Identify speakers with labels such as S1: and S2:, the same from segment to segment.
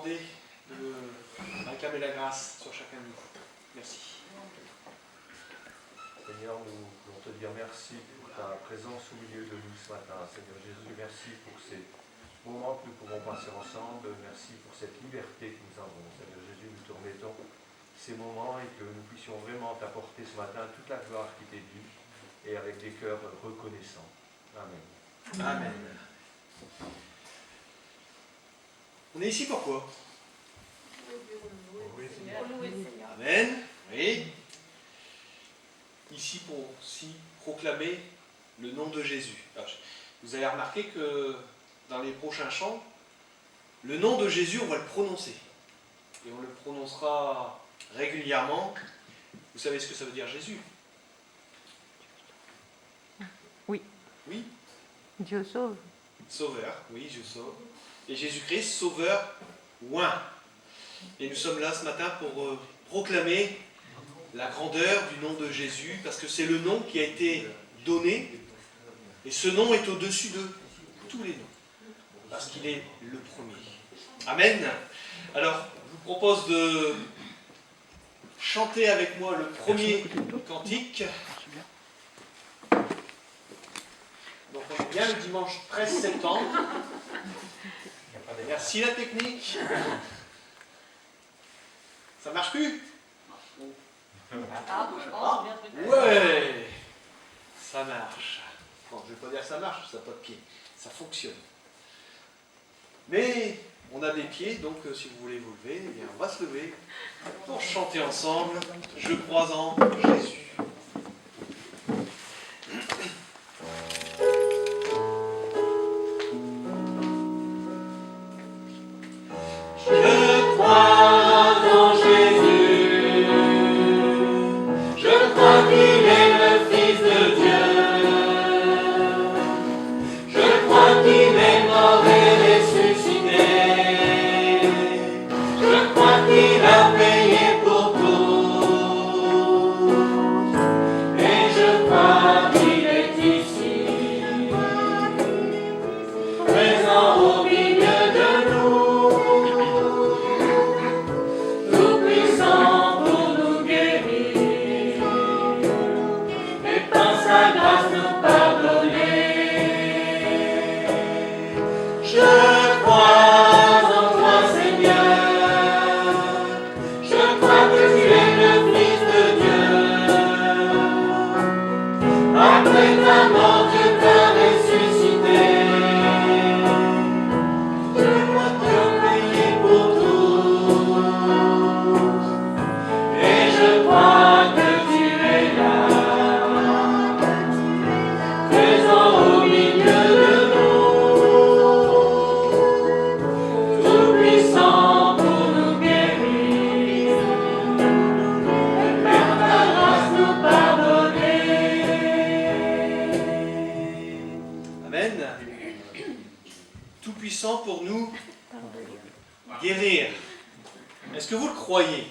S1: demander de réclamer la grâce sur chacun de nous. Merci.
S2: Seigneur, nous voulons te dire merci pour ta présence au milieu de nous ce matin. Seigneur Jésus, merci pour ces moments que nous pouvons passer ensemble. Merci pour cette liberté que nous avons. Seigneur Jésus, nous te remettons ces moments et que nous puissions vraiment t'apporter ce matin toute la gloire qui t'est due et avec des cœurs reconnaissants. Amen.
S1: Amen. On est ici pourquoi? Amen. Oui. Ici pour aussi proclamer le nom de Jésus. Alors, vous avez remarqué que dans les prochains chants, le nom de Jésus, on va le prononcer. Et on le prononcera régulièrement. Vous savez ce que ça veut dire Jésus?
S3: Oui.
S1: Oui.
S3: Dieu sauve.
S1: Sauveur, oui, je sauve. Et Jésus-Christ, sauveur, oint. Et nous sommes là ce matin pour proclamer la grandeur du nom de Jésus, parce que c'est le nom qui a été donné, et ce nom est au-dessus de tous les noms, parce qu'il est le premier. Amen. Alors, je vous propose de chanter avec moi le premier cantique. Donc on est bien le dimanche 13 septembre. Merci la technique. Ça marche plus? Ouais, ça marche. Bon, je ne vais pas dire ça marche, ça n'a pas de pied. Ça fonctionne. Mais on a des pieds, donc si vous voulez vous lever, eh bien, on va se lever pour chanter ensemble. Je crois en Jésus. Je crois en Jésus, je crois qu'il est le Fils de Dieu, je crois qu'il est mort et ressuscité, je crois qu'il a payé pour tout, et je crois qu'il est ici, présent au milieu de nous. Tout-puissant pour nous guérir. Est-ce que vous le croyez?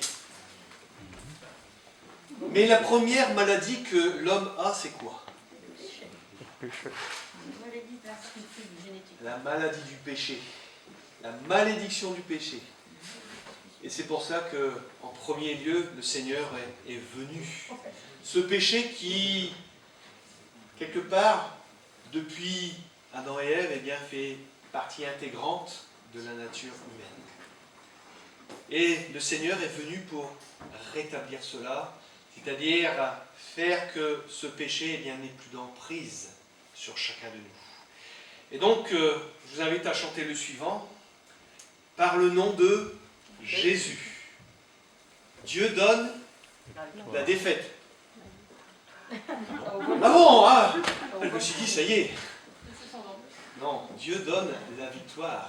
S1: Mais la première maladie que l'homme a, c'est quoi? La maladie du péché. La malédiction du péché. Et c'est pour ça que, en premier lieu, le Seigneur est venu. Ce péché qui, quelque part, depuis Adam et Ève, eh bien, fait partie intégrante de la nature humaine. Et le Seigneur est venu pour rétablir cela, c'est-à-dire faire que ce péché, eh bien, n'ait plus d'emprise sur chacun de nous. Et donc, je vous invite à chanter le suivant, par le nom de Jésus. Dieu donne la défaite. Ah bon, ah, je me suis dit, ça y est. Non, Dieu donne la victoire.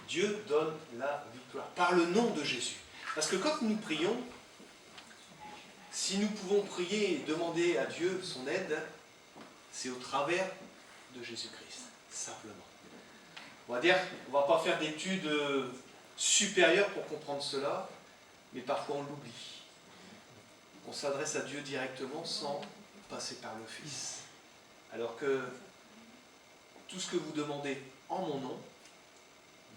S1: Dieu donne la victoire. Par le nom de Jésus. Parce que quand nous prions, si nous pouvons prier et demander à Dieu son aide, c'est au travers de Jésus-Christ, simplement. On va dire, on ne va pas faire d'études supérieures pour comprendre cela, mais parfois on l'oublie. On s'adresse à Dieu directement sans passer par le Fils. Alors que tout ce que vous demandez en mon nom,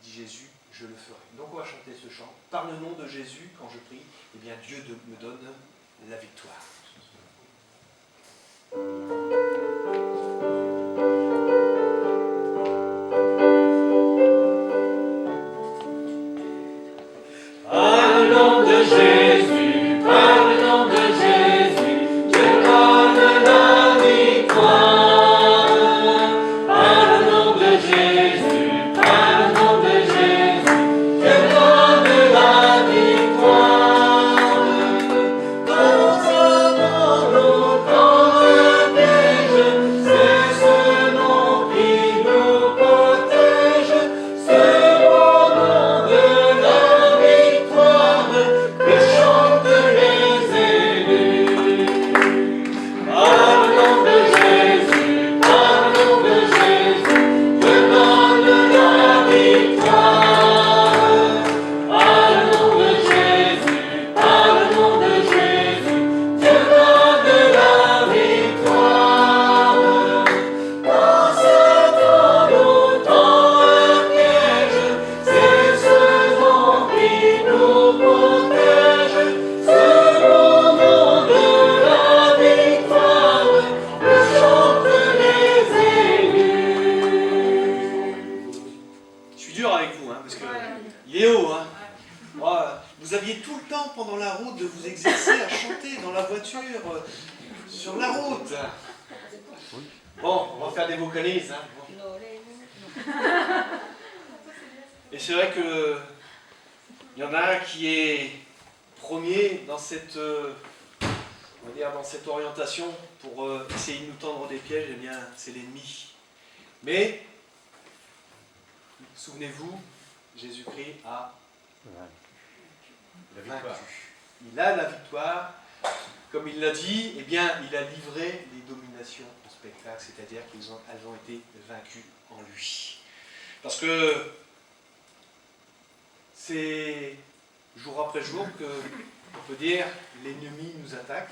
S1: dit Jésus, je le ferai. Donc on va chanter ce chant. Par le nom de Jésus, quand je prie, eh bien Dieu me donne la victoire.
S4: Par le nom de Jésus, par le nom de Jésus, Dieu donne la victoire. Par le nom de Jésus, par le nom de Jésus, Dieu donne la victoire. Dans ce nom nous tend le piège, c'est ce nom qui nous protège, ce beau nom de la victoire que chantent les élus. Par le nom de Jésus, par le nom de Jésus, Dieu donne la victoire. Par le nom de Jésus, par le nom de Jésus, Dieu donne la victoire. Dans ce temps nous tend un piège, c'est ce nom qui nous protège, ce beau nom de la victoire que chantent les élus.
S1: Je suis dur avec vous, parce que il est haut. Vous aviez tout le temps pendant la route de vous exercer à chanter dans la voiture, sur la route. Bon, on va faire des vocalises. Et c'est vrai que il y en a un qui est premier dans cette, on va dire, dans cette orientation pour essayer de nous tendre des pièges. Eh bien, c'est l'ennemi. Mais souvenez-vous, Jésus-Christ a vaincu. Il a la victoire. Comme il l'a dit, eh bien, il a livré les dominations en spectacle, c'est-à-dire qu'elles ont été vaincues en lui. Parce que c'est jour après jour que, on peut dire, l'ennemi nous attaque,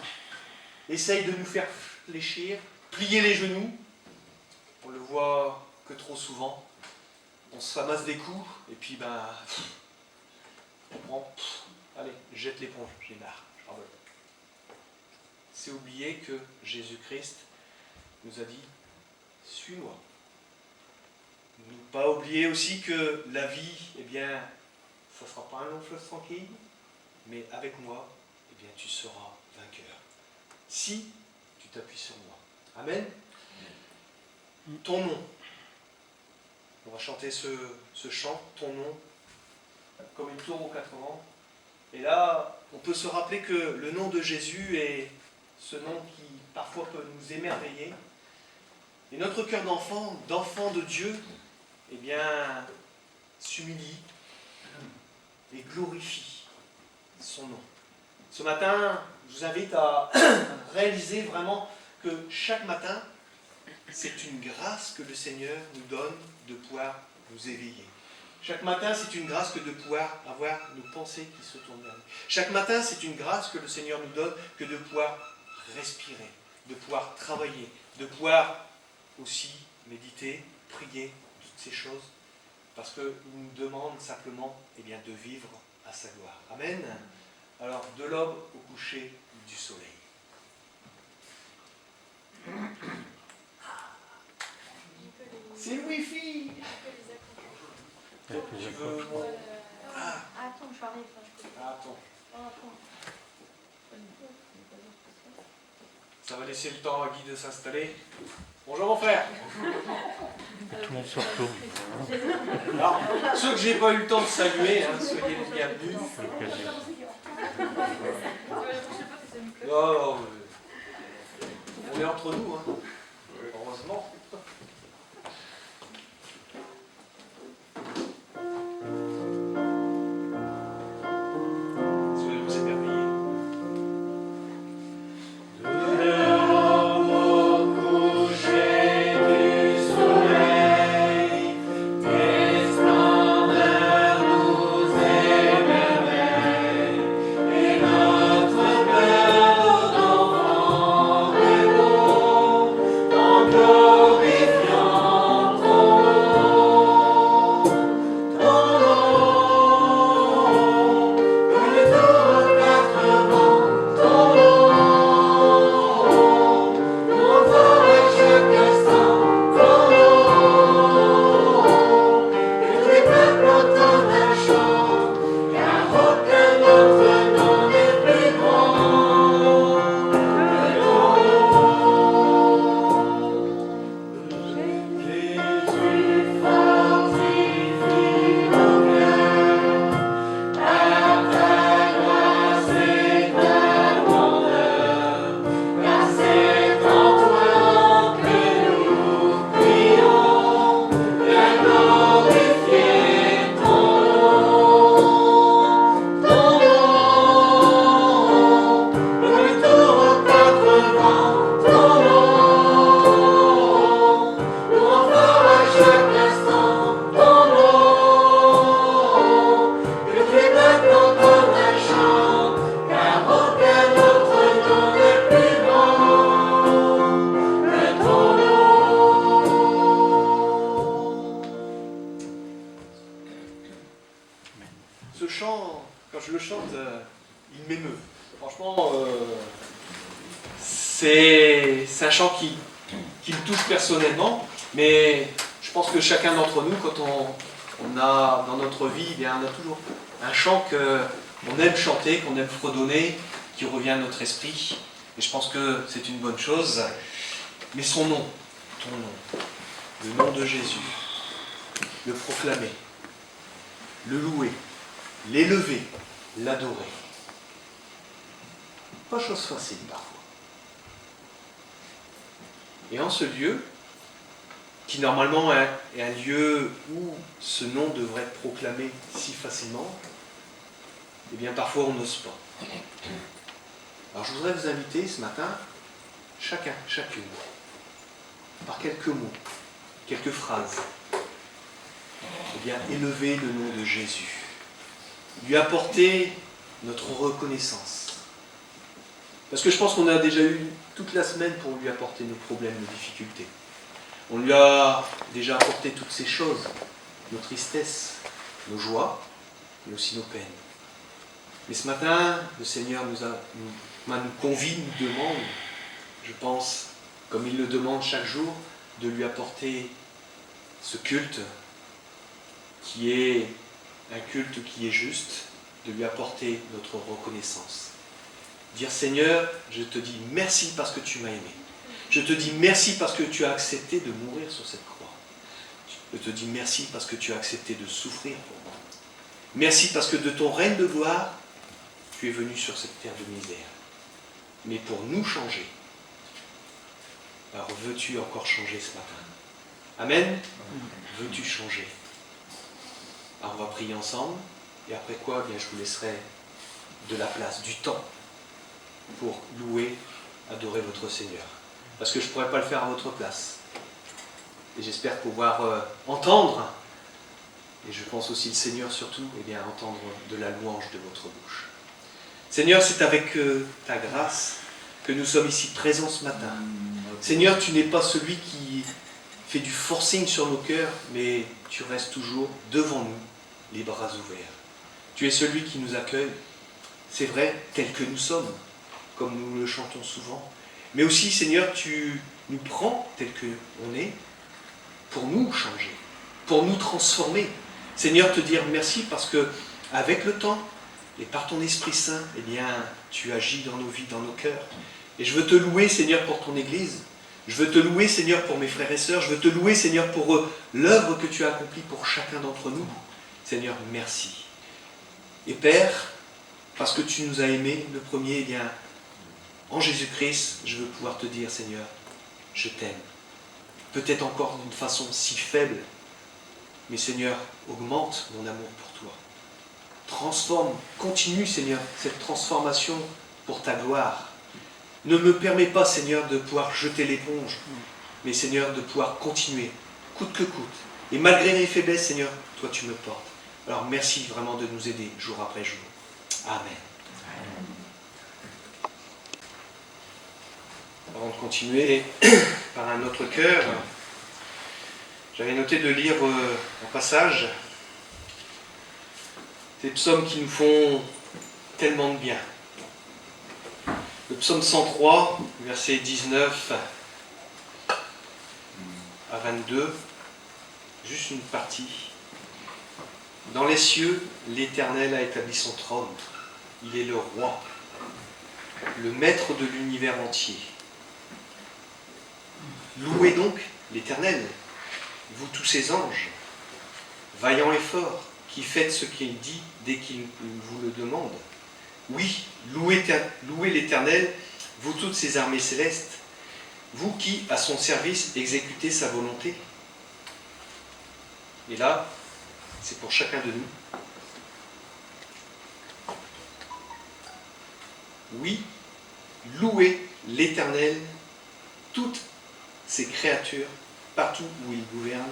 S1: essaye de nous faire fléchir, plier les genoux. On le voit que trop souvent. On se ramasse des coups, et puis on prend, allez, jette l'éponge, j'ai marre, je pardonne. C'est oublier que Jésus-Christ nous a dit, suis-moi. Ne pas oublier aussi que la vie, eh bien, ça ne sera pas un long fleuve tranquille, mais avec moi, eh bien, tu seras vainqueur. Si tu t'appuies sur moi. Amen. Ton nom. On va chanter ce chant, ton nom, comme une tour aux 4 vents. Et là, on peut se rappeler que le nom de Jésus est ce nom qui parfois peut nous émerveiller. Et notre cœur d'enfant de Dieu, eh bien, s'humilie et glorifie son nom. Ce matin, je vous invite à réaliser vraiment que chaque matin, c'est une grâce que le Seigneur nous donne de pouvoir nous éveiller. Chaque matin, c'est une grâce que de pouvoir avoir nos pensées qui se tournent vers lui. Chaque matin, c'est une grâce que le Seigneur nous donne que de pouvoir respirer, de pouvoir travailler, de pouvoir aussi méditer, prier, toutes ces choses, parce qu'il nous demande simplement de vivre à sa gloire. Amen. Alors, de l'aube au coucher du soleil. C'est le Wi-Fi. Tu veux mon...
S5: Attends, j'arrive.
S1: Attends. Ça va laisser le temps à Guy de s'installer. Bonjour mon frère.
S6: Tout le monde se retourne.
S1: Alors, ceux que j'ai pas eu le temps de saluer, soyez les bienvenus. Oh, on est entre nous, heureusement. Soyez vous émerveillés.
S4: Notre Père d'enfants
S1: Franchement, c'est un chant qui me touche personnellement, mais je pense que chacun d'entre nous, quand on a dans notre vie, eh bien, on a toujours un chant qu'on aime chanter, qu'on aime fredonner, qui revient à notre esprit. Et je pense que c'est une bonne chose. Mais son nom, ton nom, le nom de Jésus, le proclamer, le louer, l'élever, l'adorer. Pas chose facile parfois. Et en ce lieu, qui normalement est un lieu où ce nom devrait être proclamé si facilement, eh bien parfois on n'ose pas. Alors je voudrais vous inviter ce matin, chacun, chacune, par quelques mots, quelques phrases, eh bien élever le nom de Jésus, lui apporter notre reconnaissance. Parce que je pense qu'on a déjà eu toute la semaine pour lui apporter nos problèmes, nos difficultés. On lui a déjà apporté toutes ces choses, nos tristesses, nos joies, mais aussi nos peines. Mais ce matin, le Seigneur nous convie, nous demande, je pense, comme il le demande chaque jour, de lui apporter ce culte qui est un culte qui est juste, de lui apporter notre reconnaissance. Dire Seigneur, je te dis merci parce que tu m'as aimé. Je te dis merci parce que tu as accepté de mourir sur cette croix. Je te dis merci parce que tu as accepté de souffrir pour moi. Merci parce que de ton règne de gloire, tu es venu sur cette terre de misère. Mais pour nous changer. Alors veux-tu encore changer ce matin? Amen. Veux-tu changer? Alors on va prier ensemble. Et après quoi, eh bien, je vous laisserai de la place, du temps pour louer, adorer votre Seigneur. Parce que je ne pourrais pas le faire à votre place. Et j'espère pouvoir entendre, et je pense aussi le Seigneur surtout, eh bien, entendre de la louange de votre bouche. Seigneur, c'est avec ta grâce que nous sommes ici présents ce matin. Seigneur, tu n'es pas celui qui fait du forcing sur nos cœurs, mais tu restes toujours devant nous, les bras ouverts. Tu es celui qui nous accueille, c'est vrai, tel que nous sommes, comme nous le chantons souvent. Mais aussi, Seigneur, tu nous prends tel qu'on est pour nous changer, pour nous transformer. Seigneur, te dire merci parce que avec le temps et par ton Esprit Saint, eh bien, tu agis dans nos vies, dans nos cœurs. Et je veux te louer, Seigneur, pour ton Église. Je veux te louer, Seigneur, pour mes frères et sœurs. Je veux te louer, Seigneur, pour l'œuvre que tu as accomplie pour chacun d'entre nous. Seigneur, merci. Et Père, parce que tu nous as aimés, le premier, eh bien, en Jésus-Christ, je veux pouvoir te dire, Seigneur, je t'aime. Peut-être encore d'une façon si faible, mais Seigneur, augmente mon amour pour toi. Transforme, continue, Seigneur, cette transformation pour ta gloire. Ne me permets pas, Seigneur, de pouvoir jeter l'éponge, mais Seigneur, de pouvoir continuer, coûte que coûte. Et malgré mes faiblesses, Seigneur, toi tu me portes. Alors merci vraiment de nous aider jour après jour. Amen. Avant de continuer par un autre cœur, j'avais noté de lire un passage, des psaumes qui nous font tellement de bien. Le psaume 103, versets 19 à 22, juste une partie. Dans les cieux, l'Éternel a établi son trône. Il est le roi, le maître de l'univers entier. Louez donc l'Éternel, vous tous ses anges, vaillants et forts, qui faites ce qu'il dit dès qu'il vous le demande. Oui, louez l'Éternel, vous toutes ses armées célestes, vous qui, à son service, exécutez sa volonté. Et là, c'est pour chacun de nous. Oui, louez l'Éternel, toutes ses créatures, partout où il gouverne,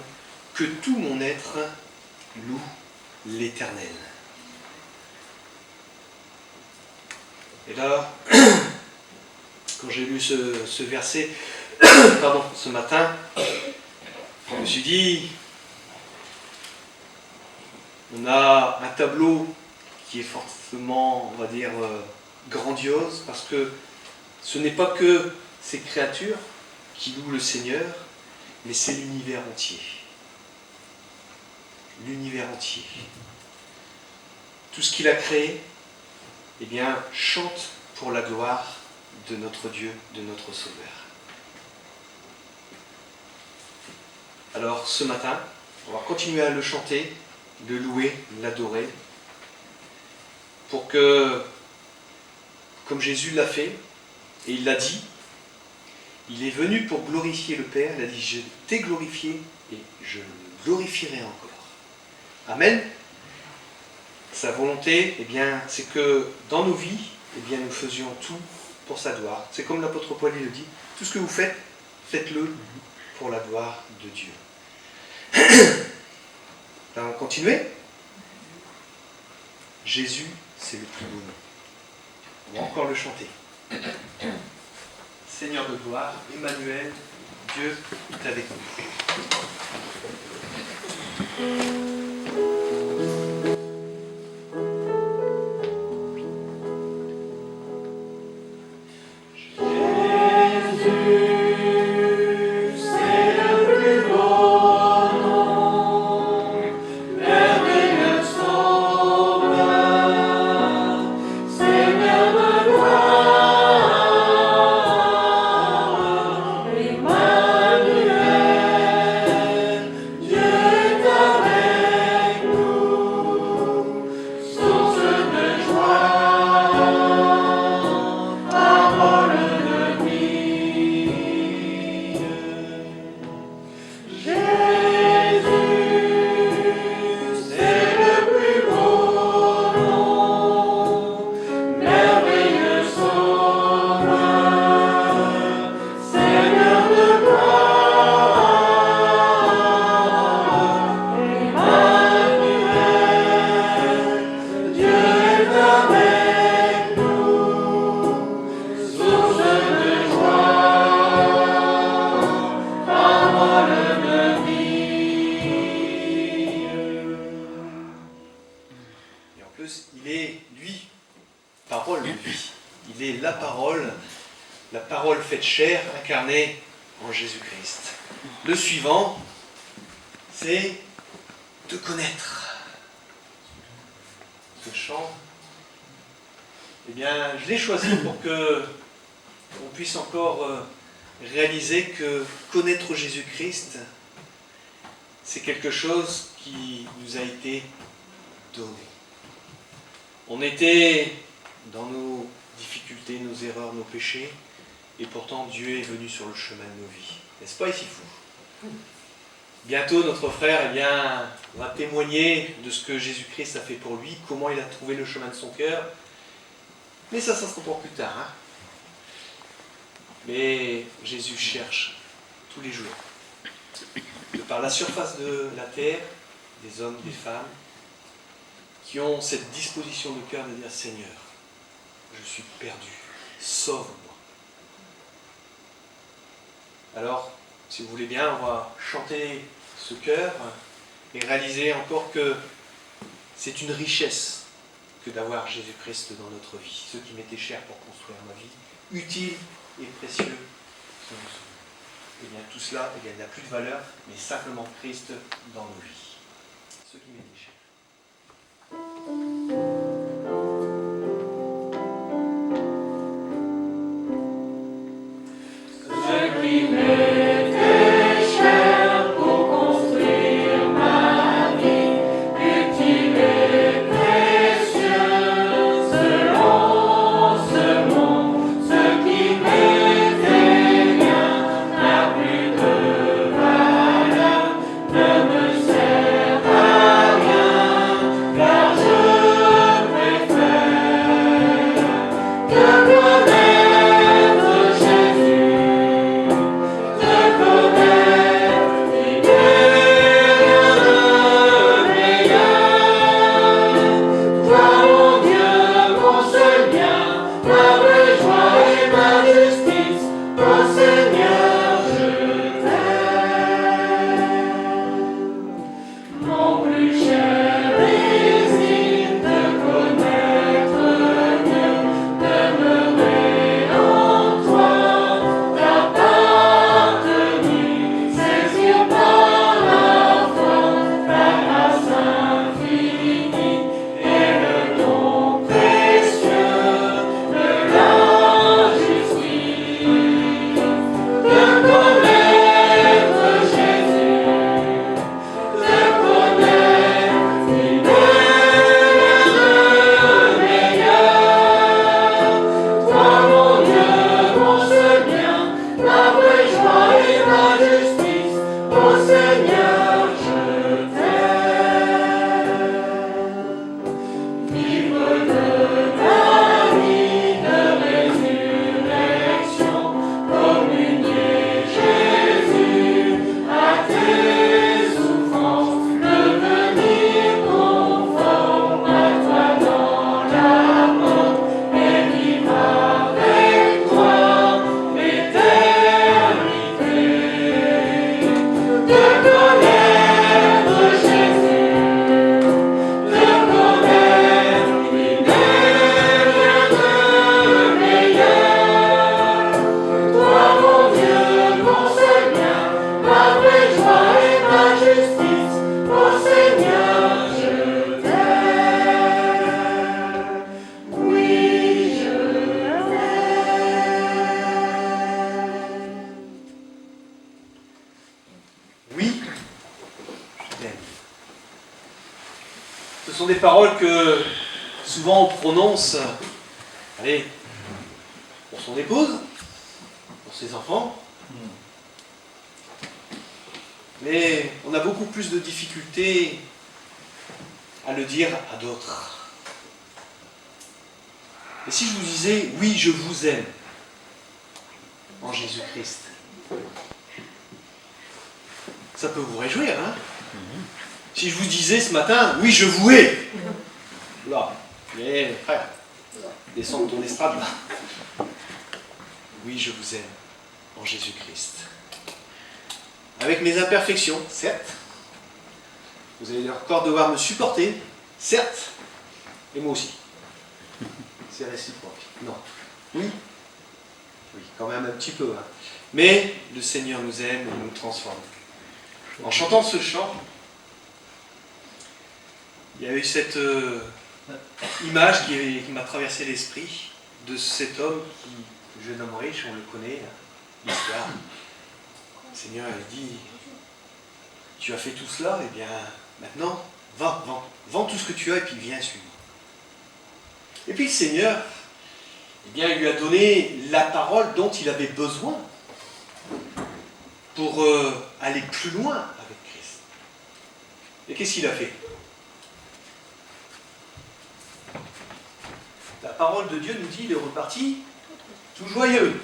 S1: que tout mon être loue l'Éternel. Et là, quand j'ai lu ce verset ce matin, je me suis dit, on a un tableau qui est forcément, on va dire, grandiose parce que ce n'est pas que ces créatures qui louent le Seigneur, mais c'est l'univers entier. L'univers entier. Tout ce qu'il a créé, eh bien, chante pour la gloire de notre Dieu, de notre Sauveur. Alors, ce matin, on va continuer à le chanter, le louer, l'adorer, pour que, comme Jésus l'a fait, et il l'a dit, il est venu pour glorifier le Père, il a dit « Je t'ai glorifié et je le glorifierai encore ». Amen. Sa volonté, eh bien, c'est que dans nos vies, eh bien, nous faisions tout pour sa gloire. C'est comme l'apôtre Paul le dit, tout ce que vous faites, faites-le pour la gloire de Dieu. Là, on va continuer. Jésus, c'est le plus beau nom. On va encore le chanter. Seigneur de gloire, Emmanuel, Dieu est avec nous. La parole faite chair, incarnée en Jésus-Christ. Le suivant, c'est de connaître. Ce chant, eh bien, je l'ai choisi pour que on puisse encore réaliser que connaître Jésus-Christ, c'est quelque chose qui nous a été donné. On était dans nos difficultés, nos erreurs, nos péchés, et pourtant Dieu est venu sur le chemin de nos vies. N'est-ce pas ici fou? Bientôt notre frère va témoigner de ce que Jésus-Christ a fait pour lui, comment il a trouvé le chemin de son cœur. Mais ça sera pour plus tard. Hein. Mais Jésus cherche tous les jours, de par la surface de la terre, des hommes, des femmes, qui ont cette disposition de cœur de dire « Seigneur, je suis perdu, sauve-moi ». Alors, si vous voulez bien, on va chanter ce chœur et réaliser encore que c'est une richesse que d'avoir Jésus-Christ dans notre vie. Ce qui m'était cher pour construire ma vie, utile et précieux sont nos sauveurs. Et bien tout cela, eh bien, n'a plus de valeur, mais simplement Christ dans nos vies. Ce qui m'était cher.
S4: Ce qui m'était cher pour construire ma vie, utile et précieux selon ce monde. Ce qui m'était bien n'a plus de valeur, ne me sert à rien. Seigneur, je t'aime. Vivre de ta vie de résurrection, communier Jésus à tes souffrances, devenir conforme à toi dans la mort et vivre avec toi l'éternité. De connaître Jésus, de connaître il n'est rien de meilleur. Toi mon Dieu, mon Seigneur, ma vraie joie et ma justice, mon Seigneur, je t'aime. Oui, je t'aime.
S1: Oui, je t'aime. Ce sont des paroles que souvent on prononce, allez, pour son épouse, pour ses enfants. Mais on a beaucoup plus de difficultés à le dire à d'autres. Et si je vous disais, oui, je vous aime, en Jésus-Christ, ça peut vous réjouir, hein? Si je vous disais ce matin, oui, je vous hais, là, mais frère, descends de ton estrade là. Oui, je vous aime, en Jésus-Christ. Avec mes imperfections, certes. Vous allez encore devoir me supporter, certes. Et moi aussi. C'est réciproque. Non. Oui. Oui, quand même un petit peu. Hein. Mais le Seigneur nous aime et nous transforme. En chantant ce chant, il y a eu cette image qui m'a traversé l'esprit de cet homme, le jeune homme riche, on le connaît, l'histoire. Le Seigneur il dit, tu as fait tout cela, et bien maintenant, vends tout ce que tu as et puis viens suivre. Et puis le Seigneur, eh bien, il lui a donné la parole dont il avait besoin pour aller plus loin avec Christ. Et qu'est-ce qu'il a fait? La parole de Dieu nous dit, il est reparti tout joyeux.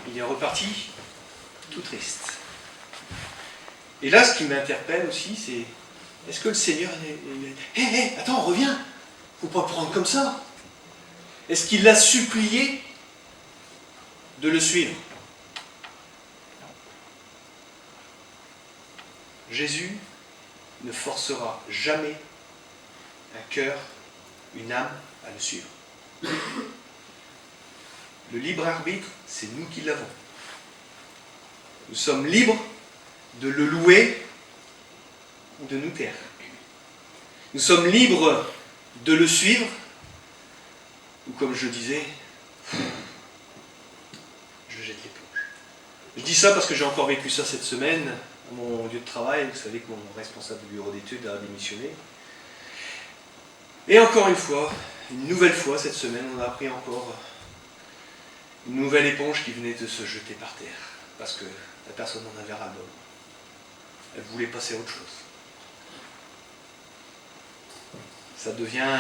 S1: Il est reparti tout triste. Et là, ce qui m'interpelle aussi, c'est, est-ce que le Seigneur... Hé, attends, reviens. Faut pas le prendre comme ça. Est-ce qu'il l'a supplié de le suivre? Jésus ne forcera jamais un cœur, une âme à le suivre. Le libre arbitre, c'est nous qui l'avons. Nous sommes libres de le louer ou de nous taire. Nous sommes libres de le suivre, ou comme je disais, je jette l'éponge. Je dis ça parce que j'ai encore vécu ça cette semaine à mon lieu de travail. Vous savez que mon responsable du bureau d'études a démissionné. Et encore une fois, une nouvelle fois cette semaine, on a appris encore une nouvelle éponge qui venait de se jeter par terre. Parce que la personne en avait ras-le-bol. Elle voulait passer à autre chose. Ça devient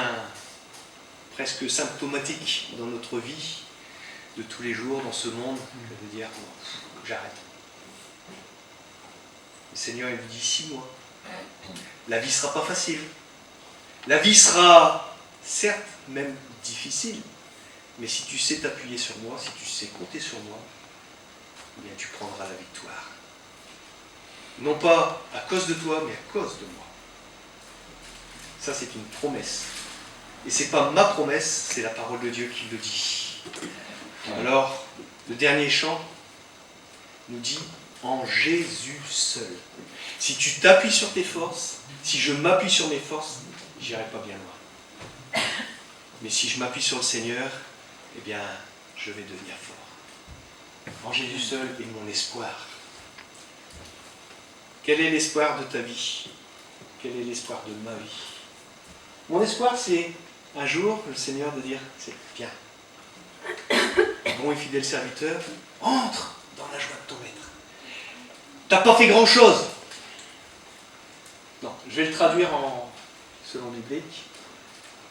S1: presque symptomatique dans notre vie de tous les jours, dans ce monde, de dire j'arrête. Le Seigneur il nous dit 6 mois. La vie ne sera pas facile. La vie sera certes même difficile, mais si tu sais t'appuyer sur moi, si tu sais compter sur moi, eh bien tu prendras la victoire. Non pas à cause de toi, mais à cause de moi. Ça c'est une promesse. Et c'est pas ma promesse, c'est la parole de Dieu qui le dit. Alors, le dernier chant nous dit en Jésus seul. Si tu t'appuies sur tes forces, si je m'appuie sur mes forces, j'irai pas bien loin. Mais si je m'appuie sur le Seigneur, eh bien, je vais devenir fort. En Jésus seul est mon espoir. Quel est l'espoir de ta vie? Quel est l'espoir de ma vie? Mon espoir, c'est un jour, le Seigneur de dire, c'est bien. Bon et fidèle serviteur, entre dans la joie de ton maître. T'as pas fait grand-chose. Non, je vais le traduire selon biblique.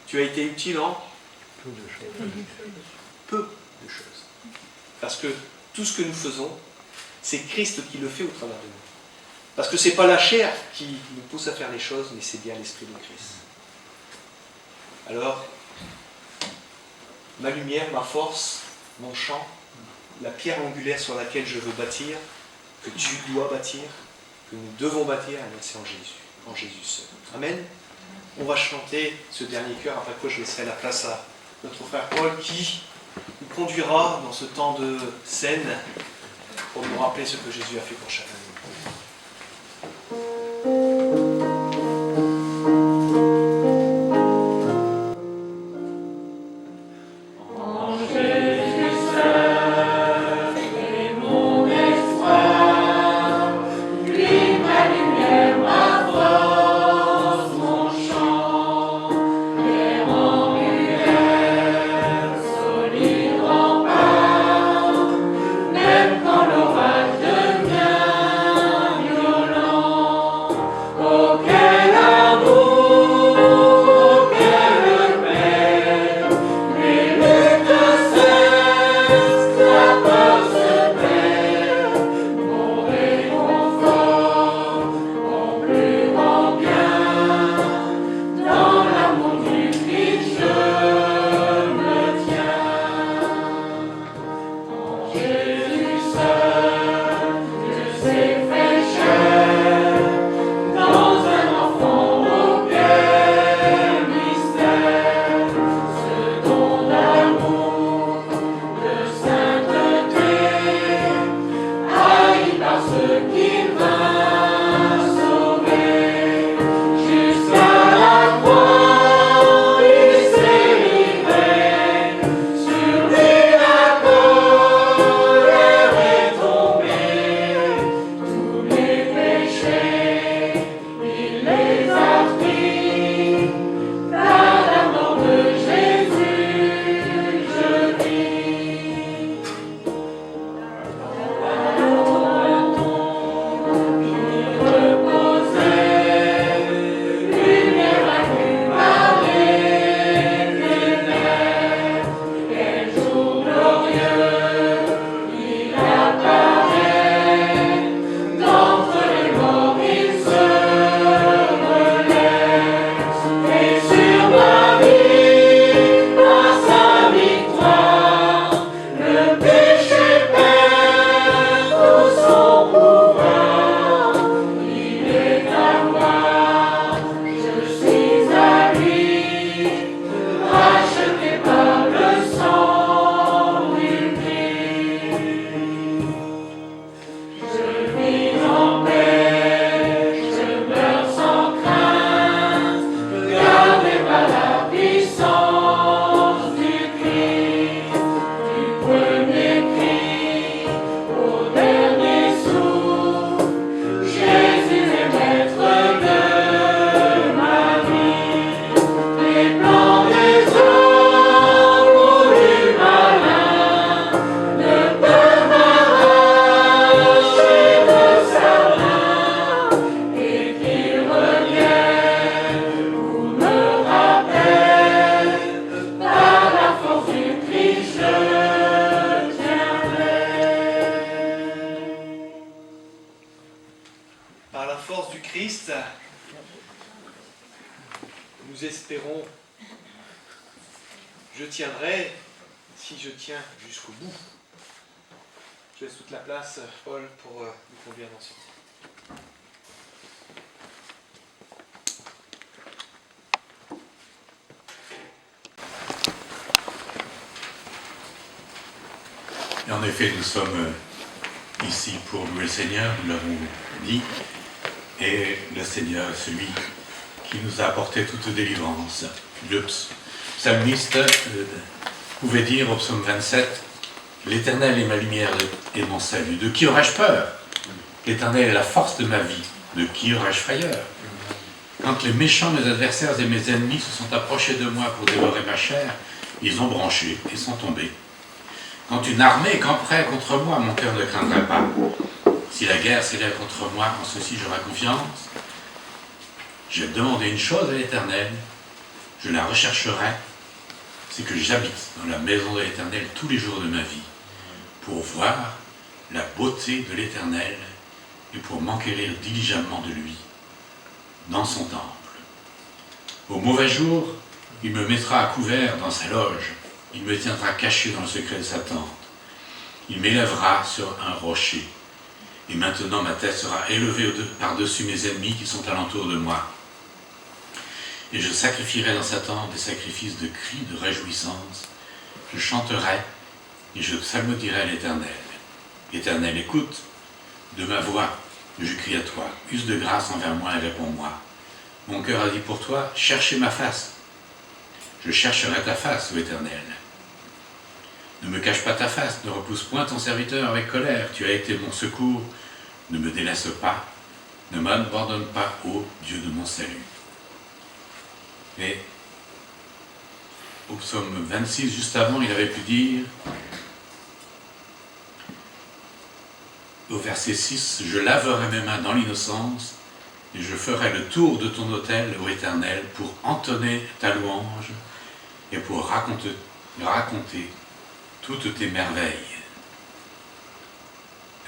S1: Tu as été utile en peu de choses. Parce que tout ce que nous faisons, c'est Christ qui le fait au travers de nous. Parce que ce n'est pas la chair qui nous pousse à faire les choses, mais c'est bien l'Esprit de Christ. Alors, ma lumière, ma force, mon champ, la pierre angulaire sur laquelle je veux bâtir, que tu dois bâtir, que nous devons bâtir, c'est en Jésus seul. Amen. On va chanter ce dernier chœur, après quoi je laisserai la place à notre frère Paul qui nous conduira dans ce temps de scène pour nous rappeler ce que Jésus a fait pour chacun de nous espérons, je tiendrai si je tiens jusqu'au bout. Je laisse toute la place, Paul, pour nous conduire dans ce temps.
S7: Et en effet, nous sommes ici pour louer le Seigneur, nous l'avons dit, et le Seigneur, celui qui nous a apporté toute délivrance. Le psalmiste pouvait dire au psaume 27, « L'Éternel est ma lumière et mon salut. De qui aurais-je peur? L'Éternel est la force de ma vie. De qui aurais-je frayeur? Quand les méchants, mes adversaires et mes ennemis se sont approchés de moi pour dévorer ma chair, ils ont branché et sont tombés. Quand une armée camperait contre moi, mon cœur ne craindrait pas. Si la guerre s'élève contre moi, en ceci j'aurai confiance. J'ai demandé une chose à l'Éternel, je la rechercherai, c'est que j'habite dans la maison de l'Éternel tous les jours de ma vie, pour voir la beauté de l'Éternel et pour m'enquérir diligemment de lui, dans son temple. Au mauvais jour, il me mettra à couvert dans sa loge, il me tiendra caché dans le secret de sa tente, il m'élèvera sur un rocher, et maintenant ma tête sera élevée par-dessus mes ennemis qui sont alentour de moi. Et je sacrifierai dans sa tente des sacrifices de cris, de réjouissance. Je chanterai et je psalmodierai à l'Éternel. Éternel, écoute de ma voix, je crie à toi. Use de grâce envers moi et réponds-moi. Mon cœur a dit pour toi, cherchez ma face. Je chercherai ta face, ô Éternel. Ne me cache pas ta face, ne repousse point ton serviteur avec colère. Tu as été mon secours, ne me délaisse pas, ne m'abandonne pas, ô Dieu de mon salut. Et au psaume 26, juste avant, il avait pu dire, au verset 6, « Je laverai mes mains dans l'innocence, et je ferai le tour de ton autel, ô Éternel, pour entonner ta louange, et pour raconter toutes tes merveilles. »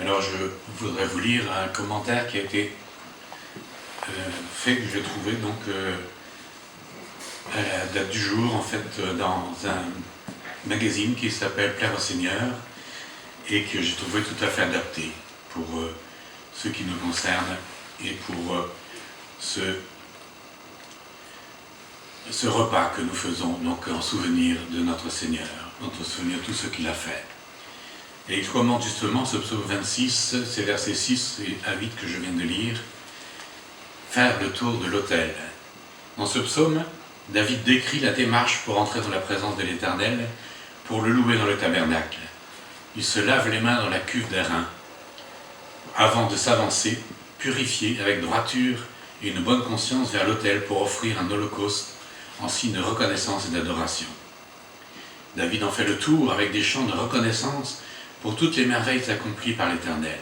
S7: Alors je voudrais vous lire un commentaire qui a été fait, que j'ai trouvé donc à la date du jour, en fait, dans un magazine qui s'appelle Plaire au Seigneur, et que j'ai trouvé tout à fait adapté pour ce qui nous concerne et pour ce repas que nous faisons donc en souvenir de notre Seigneur, en souvenir de tout ce qu'il a fait. Et il commente justement ce psaume 26, c'est versets 6 à 8 que je viens de lire, faire le tour de l'autel. Dans ce psaume, David décrit la démarche pour entrer dans la présence de l'Éternel, pour le louer dans le tabernacle. Il se lave les mains dans la cuve d'airain, avant de s'avancer, purifié avec droiture et une bonne conscience vers l'autel pour offrir un holocauste en signe de reconnaissance et d'adoration. David en fait le tour avec des chants de reconnaissance pour toutes les merveilles accomplies par l'Éternel.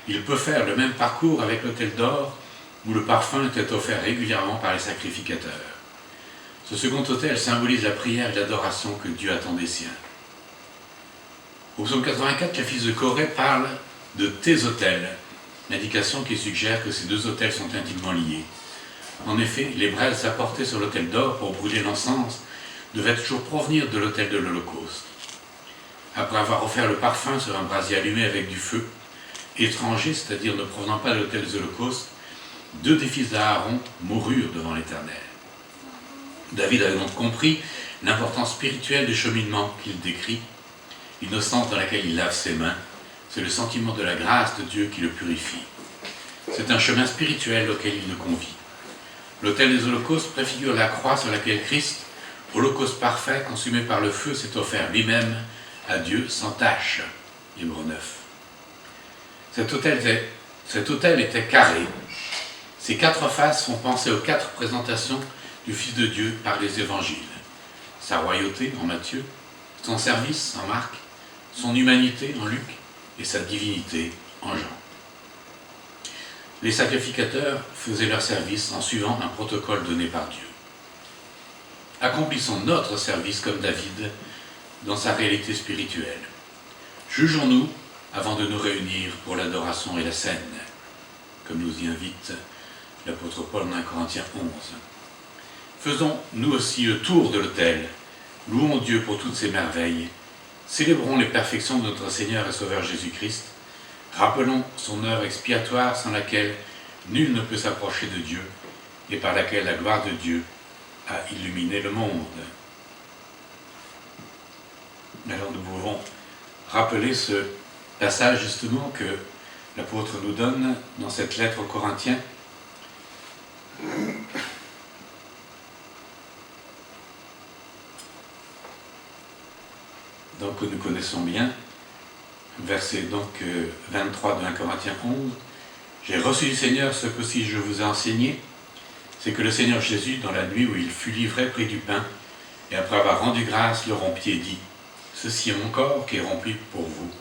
S7: Il peut faire le même parcours avec l'autel d'or, où le parfum était offert régulièrement par les sacrificateurs. Ce second autel symbolise la prière et l'adoration que Dieu attend des siens. Au psaume 84, le fils de Corée parle de tes autels, l'indication qui suggère que ces deux autels sont intimement liés. En effet, les braises apportées sur l'autel d'or pour brûler l'encens devaient toujours provenir de l'autel de l'Holocauste. Après avoir offert le parfum sur un brasier allumé avec du feu, étranger, c'est-à-dire ne provenant pas de l'autel des holocaustes, deux des fils d'Aaron moururent devant l'Éternel. David avait donc compris l'importance spirituelle du cheminement qu'il décrit, l'innocence dans laquelle il lave ses mains, c'est le sentiment de la grâce de Dieu qui le purifie. C'est un chemin spirituel auquel il le convie. L'autel des holocaustes préfigure la croix sur laquelle Christ, holocauste parfait, consumé par le feu, s'est offert lui-même à Dieu sans tache. Hébreux 9. Cet autel était carré. Ses quatre faces font penser aux quatre présentations du Fils de Dieu par les évangiles. Sa royauté en Matthieu, son service en Marc, son humanité en Luc et sa divinité en Jean. Les sacrificateurs faisaient leur service en suivant un protocole donné par Dieu. Accomplissons notre service comme David dans sa réalité spirituelle. Jugeons-nous avant de nous réunir pour l'adoration et la scène, comme nous y invite l'apôtre Paul dans 1 Corinthiens 11. Faisons nous aussi le tour de l'autel, louons Dieu pour toutes ses merveilles, célébrons les perfections de notre Seigneur et Sauveur Jésus-Christ, rappelons son œuvre expiatoire sans laquelle nul ne peut s'approcher de Dieu et par laquelle la gloire de Dieu a illuminé le monde. Alors nous pouvons rappeler ce passage justement que l'apôtre nous donne dans cette lettre aux Corinthiens. Donc que nous connaissons bien, verset 23 de 1 Corinthiens 11. J'ai reçu du Seigneur ce qu'aussi je vous ai enseigné, c'est que le Seigneur Jésus, dans la nuit où il fut livré, prit du pain, et après avoir rendu grâce, le rompit et dit, ceci est mon corps qui est rempli pour vous.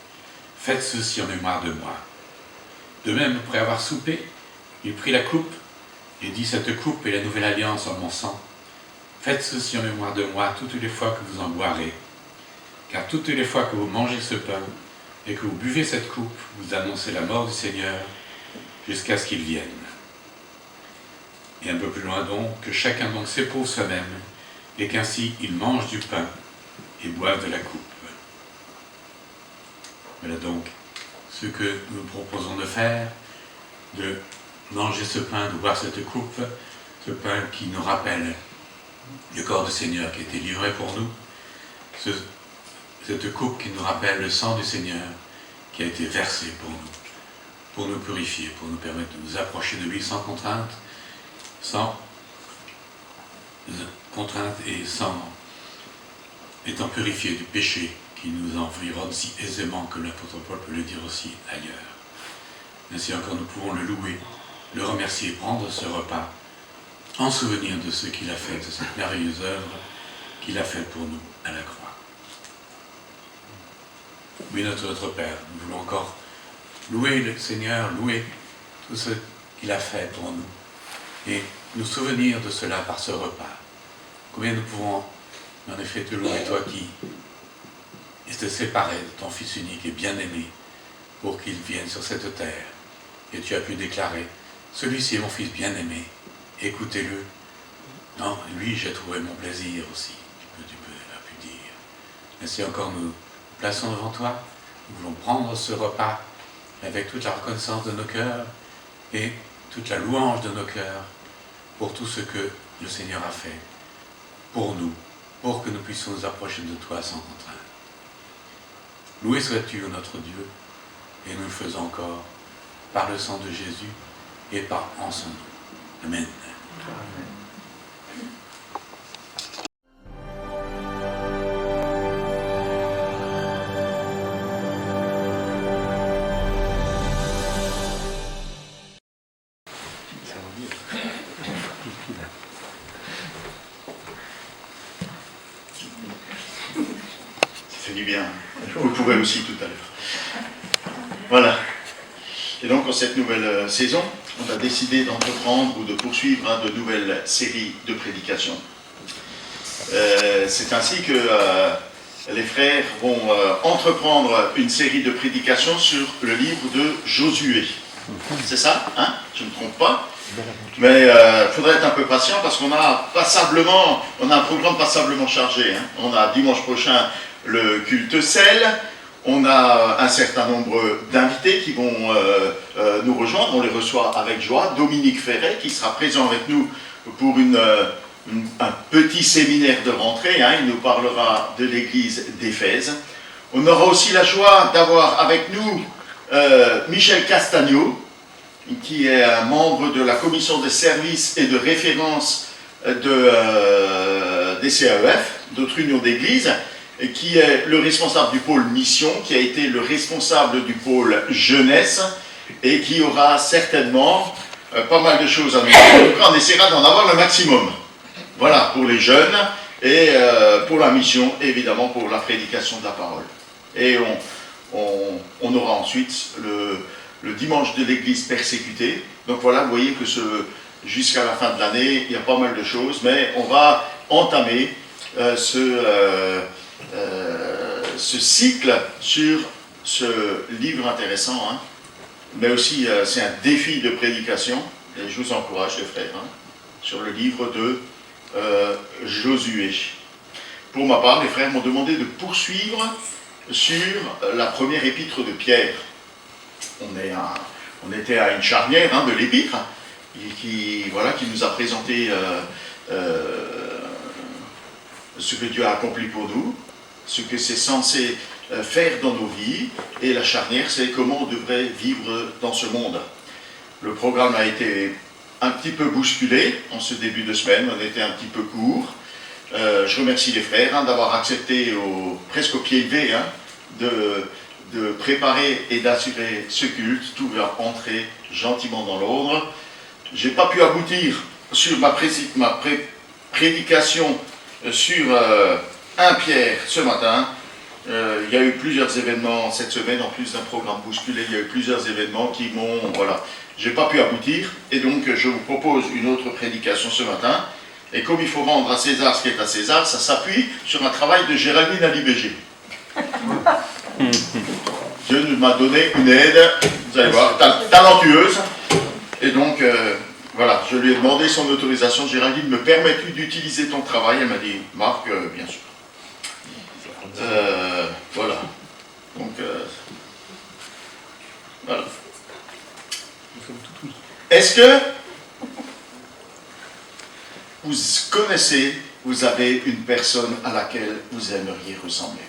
S7: Faites ceci en mémoire de moi. De même, après avoir soupé, il prit la coupe et dit, cette coupe est la nouvelle alliance en mon sang. Faites ceci en mémoire de moi toutes les fois que vous en boirez. Car toutes les fois que vous mangez ce pain et que vous buvez cette coupe, vous annoncez la mort du Seigneur jusqu'à ce qu'il vienne. Et un peu plus loin donc, que chacun donc s'éprouve soi-même et qu'ainsi il mange du pain et boive de la coupe. Voilà donc ce que nous proposons de faire, de manger ce pain, de boire cette coupe, ce pain qui nous rappelle le corps du Seigneur qui a été livré pour nous, cette coupe qui nous rappelle le sang du Seigneur qui a été versé pour nous purifier, pour nous permettre de nous approcher de lui sans contrainte et étant purifiés du péché qui nous environne si aisément que l'apôtre Paul peut le dire aussi ailleurs. Ainsi encore nous pouvons le louer, le remercier, prendre ce repas en souvenir de ce qu'il a fait, de cette merveilleuse œuvre qu'il a faite pour nous à la croix. Oui, notre Père, nous voulons encore louer le Seigneur, louer tout ce qu'il a fait pour nous et nous souvenir de cela par ce repas. Combien nous pouvons en effet te louer, toi qui te séparais de ton Fils unique et bien-aimé pour qu'il vienne sur cette terre. Et tu as pu déclarer, celui-ci est mon Fils bien-aimé, écoutez-le. Non, lui, j'ai trouvé mon plaisir aussi, tu as pu dire. Ainsi encore, nous plaçons devant toi, nous voulons prendre ce repas avec toute la reconnaissance de nos cœurs et toute la louange de nos cœurs pour tout ce que le Seigneur a fait pour nous, pour que nous puissions nous approcher de toi sans contrainte. Loué sois-tu, notre Dieu, et nous le faisons encore par le sang de Jésus et en son nom. Amen.
S8: Ça fait du bien. Vous pourrez aussi tout à l'heure. Voilà. Et donc, en cette nouvelle saison, on a décidé d'entreprendre ou de poursuivre de nouvelles séries de prédications. C'est ainsi que les frères vont entreprendre une série de prédications sur le livre de Josué. C'est ça, hein? Je ne me trompe pas. Mais il faudrait être un peu patient parce qu'on a un programme passablement chargé. Hein. On a dimanche prochain le culte sel. On a un certain nombre d'invités qui vont nous rejoindre. On les reçoit avec joie. Dominique Ferret qui sera présent avec nous pour un petit séminaire de rentrée. Hein. Il nous parlera de l'église d'Éphèse. On aura aussi la joie d'avoir avec nous Michel Castagno, qui est un membre de la commission des services et de référence des CAEF, d'autres unions d'église, qui est le responsable du pôle mission, qui a été le responsable du pôle jeunesse, et qui aura certainement pas mal de choses à nous dire. On essaiera d'en avoir le maximum. Voilà, pour les jeunes, et pour la mission, évidemment pour la prédication de la parole. Et on aura ensuite le dimanche de l'église persécutée. Donc voilà, vous voyez que jusqu'à la fin de l'année, il y a pas mal de choses, mais on va entamer ce cycle sur ce livre intéressant, hein. Mais aussi c'est un défi de prédication, et je vous encourage les frères, hein, sur le livre de Josué. Pour ma part, les frères m'ont demandé de poursuivre sur la première épître de Pierre. On était à une charnière, hein, de l'épître, qui nous a présenté ce que Dieu a accompli pour nous, ce que c'est censé faire dans nos vies, et la charnière, c'est comment on devrait vivre dans ce monde. Le programme a été un petit peu bousculé en ce début de semaine, on était un petit peu court. Je remercie les frères, hein, d'avoir accepté presque au pied levé, hein, de préparer et d'assurer ce culte. Tout va entrer gentiment dans l'ordre. Je n'ai pas pu aboutir sur ma prédication sur 1 Pierre ce matin, il y a eu plusieurs événements cette semaine, en plus d'un programme bousculé, il y a eu plusieurs événements qui m'ont... Voilà, j'ai pas pu aboutir, et donc je vous propose une autre prédication ce matin. Et comme il faut rendre à César ce qui est à César, ça s'appuie sur un travail de Géraldine à l'IBG. Dieu nous m'a donné une aide, vous allez voir, talentueuse. Et donc, voilà, je lui ai demandé son autorisation. Géraldine, me permets-tu d'utiliser ton travail? Elle m'a dit, Marc, bien sûr. Voilà. Donc, voilà. Est-ce que vous connaissez, vous avez une personne à laquelle vous aimeriez ressembler?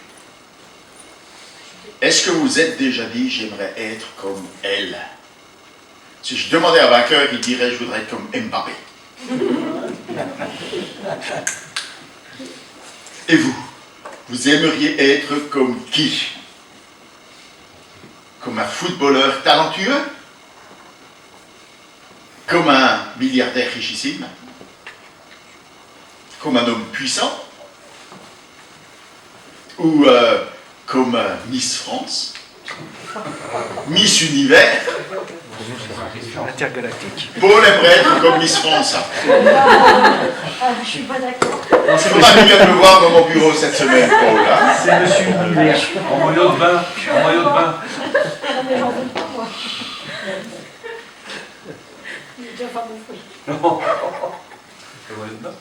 S8: Est-ce que vous êtes déjà dit, j'aimerais être comme elle? Si je demandais à un vainqueur, il dirait, je voudrais être comme Mbappé. Et vous? Vous aimeriez être comme qui? Comme un footballeur talentueux? Comme un milliardaire richissime? Comme un homme puissant? Ou comme Miss France? Miss Univers?
S6: Intergalactique.
S8: Paul aimerait être comme Miss France.
S5: Je suis pas d'accord.
S2: Non, c'est
S8: Faudra qu'il vienne me voir dans mon bureau cette semaine, Paul. Hein.
S2: c'est Monsieur Univers, en maillot de bain. En maillot de bain.
S5: Non, mais j'en veux pas, moi. Il est déjà pas mon fruit.
S2: Le maillot de bain.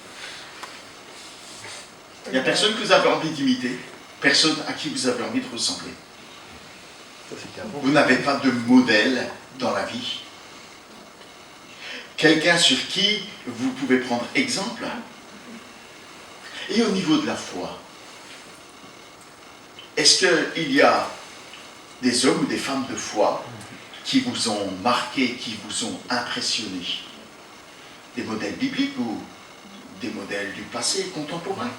S8: Il n'y a personne que vous avez envie d'imiter, personne à qui vous avez envie de ressembler. Vous n'avez pas de modèle dans la vie. Quelqu'un sur qui vous pouvez prendre exemple. Et au niveau de la foi, est-ce qu'il y a des hommes ou des femmes de foi qui vous ont marqué, qui vous ont impressionné? Des modèles bibliques ou des modèles du passé contemporain?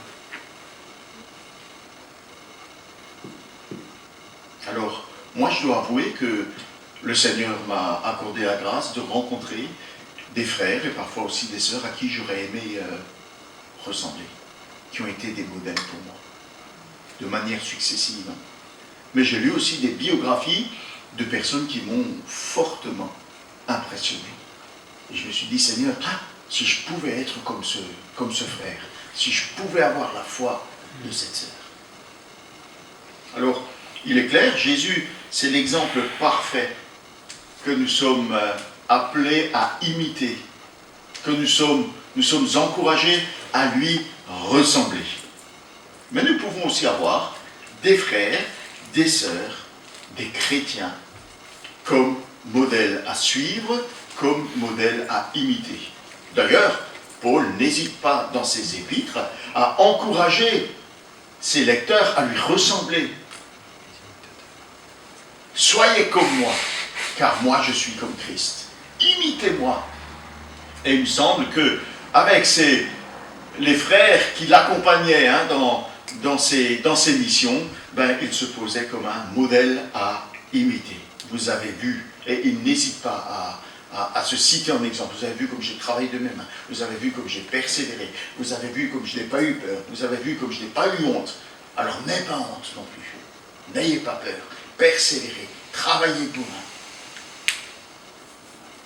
S8: Alors, moi je dois avouer que le Seigneur m'a accordé la grâce de rencontrer des frères et parfois aussi des sœurs à qui j'aurais aimé ressembler, qui ont été des modèles pour moi, de manière successive. Mais j'ai lu aussi des biographies de personnes qui m'ont fortement impressionné. Et je me suis dit, Seigneur, si je pouvais être comme ce frère, si je pouvais avoir la foi de cette sœur. Alors, il est clair, Jésus, c'est l'exemple parfait que nous sommes appelés à imiter, que nous sommes encouragés à lui ressembler. Mais nous pouvons aussi avoir des frères, des sœurs, des chrétiens comme modèle à suivre, comme modèle à imiter. D'ailleurs, Paul n'hésite pas dans ses épîtres à encourager ses lecteurs à lui ressembler. Soyez comme moi, car moi je suis comme Christ. Imitez-moi. Et il me semble que avec les frères qui l'accompagnaient dans ses missions, il se posait comme un modèle à imiter. Vous avez vu, et il n'hésite pas à se citer en exemple. Vous avez vu comme j'ai travaillé de mes mains. Vous avez vu comme j'ai persévéré. Vous avez vu comme je n'ai pas eu peur. Vous avez vu comme je n'ai pas eu honte. Alors n'ayez pas honte non plus. N'ayez pas peur. Persévérez. Travaillez vous-même.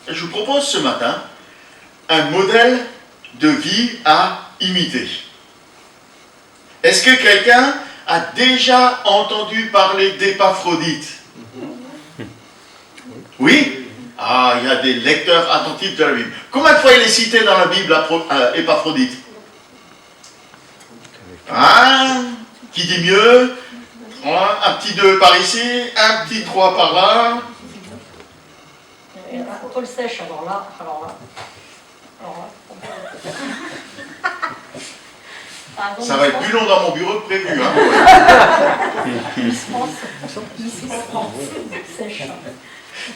S8: Et je vous propose ce matin un modèle de vie à imiter. Est-ce que quelqu'un a déjà entendu parler d'Épaphrodite? Oui? Ah, il y a des lecteurs attentifs de la Bible. Combien de fois il est cité dans la Bible, Épaphrodite? Qui dit mieux? Un petit 2 par ici, un petit 3 par là.
S5: Paul sèche, alors là.
S8: Ça va être plus long dans mon bureau que prévu. Hein.
S5: Sèche.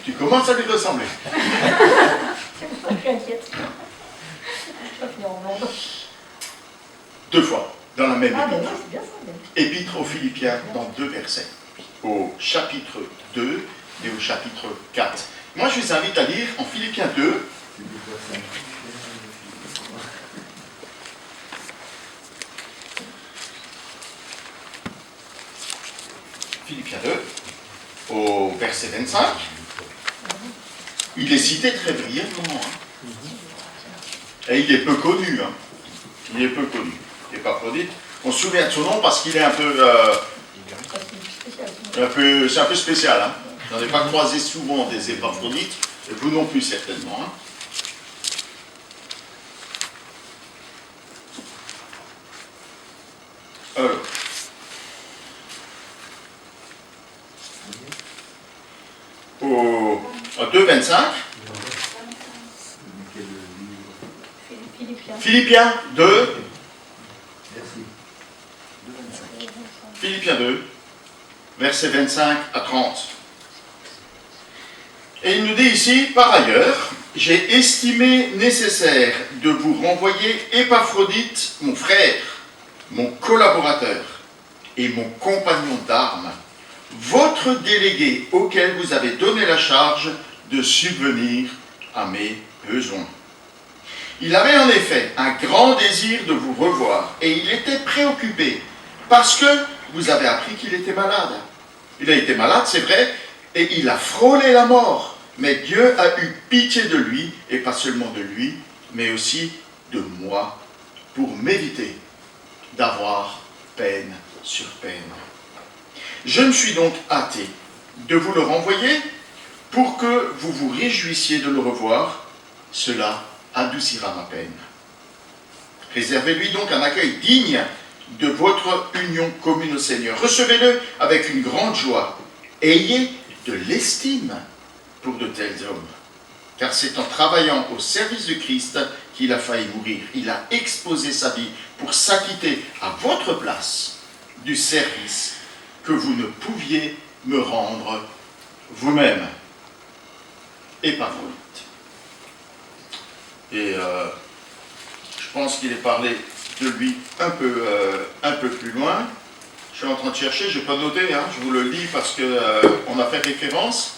S8: Tu commences à lui ressembler.
S5: Je suis inquiète. Je vais finir en merde.
S8: 2 fois, dans la même
S5: Ah, ben
S8: épître.
S5: oui, c'est bien ça. Mais...
S8: Épître aux Philippiens, dans 2 versets. Au chapitre 2 et au chapitre 4. Moi, je vous invite à lire en Philippiens 2. Philippiens 2, au verset 25, il est cité très brièvement. Hein. Et il est peu connu. Hein. Il est peu connu. Épaphrodite, on se souvient de son nom parce qu'il est un peu... c'est un peu spécial. Hein. Je n'en ai pas croisé souvent des épaphrodites, et vous non plus certainement. Hein. Alors, au 2,25, Philippiens 2, Philippiens 2, versets 25 à 30. Et il nous dit ici, par ailleurs, j'ai estimé nécessaire de vous renvoyer Épaphrodite, mon frère, mon collaborateur et mon compagnon d'armes, votre délégué auquel vous avez donné la charge de subvenir à mes besoins. Il avait en effet un grand désir de vous revoir et il était préoccupé parce que vous avez appris qu'il était malade. Il a été malade, c'est vrai, et il a frôlé la mort. Mais Dieu a eu pitié de lui, et pas seulement de lui, mais aussi de moi, pour m'éviter d'avoir peine sur peine. Je me suis donc hâté de vous le renvoyer pour que vous vous réjouissiez de le revoir. Cela adoucira ma peine. Réservez-lui donc un accueil digne de votre union commune au Seigneur. Recevez-le avec une grande joie. Ayez de l'estime pour de tels hommes. Car c'est en travaillant au service de Christ qu'il a failli mourir. Il a exposé sa vie pour s'acquitter à votre place du service que vous ne pouviez me rendre vous-même. Épaphrodite. Et je pense qu'il est parlé de lui un peu plus loin. Je suis en train de chercher, je n'ai pas noté, hein, je vous le lis parce qu'on a fait référence.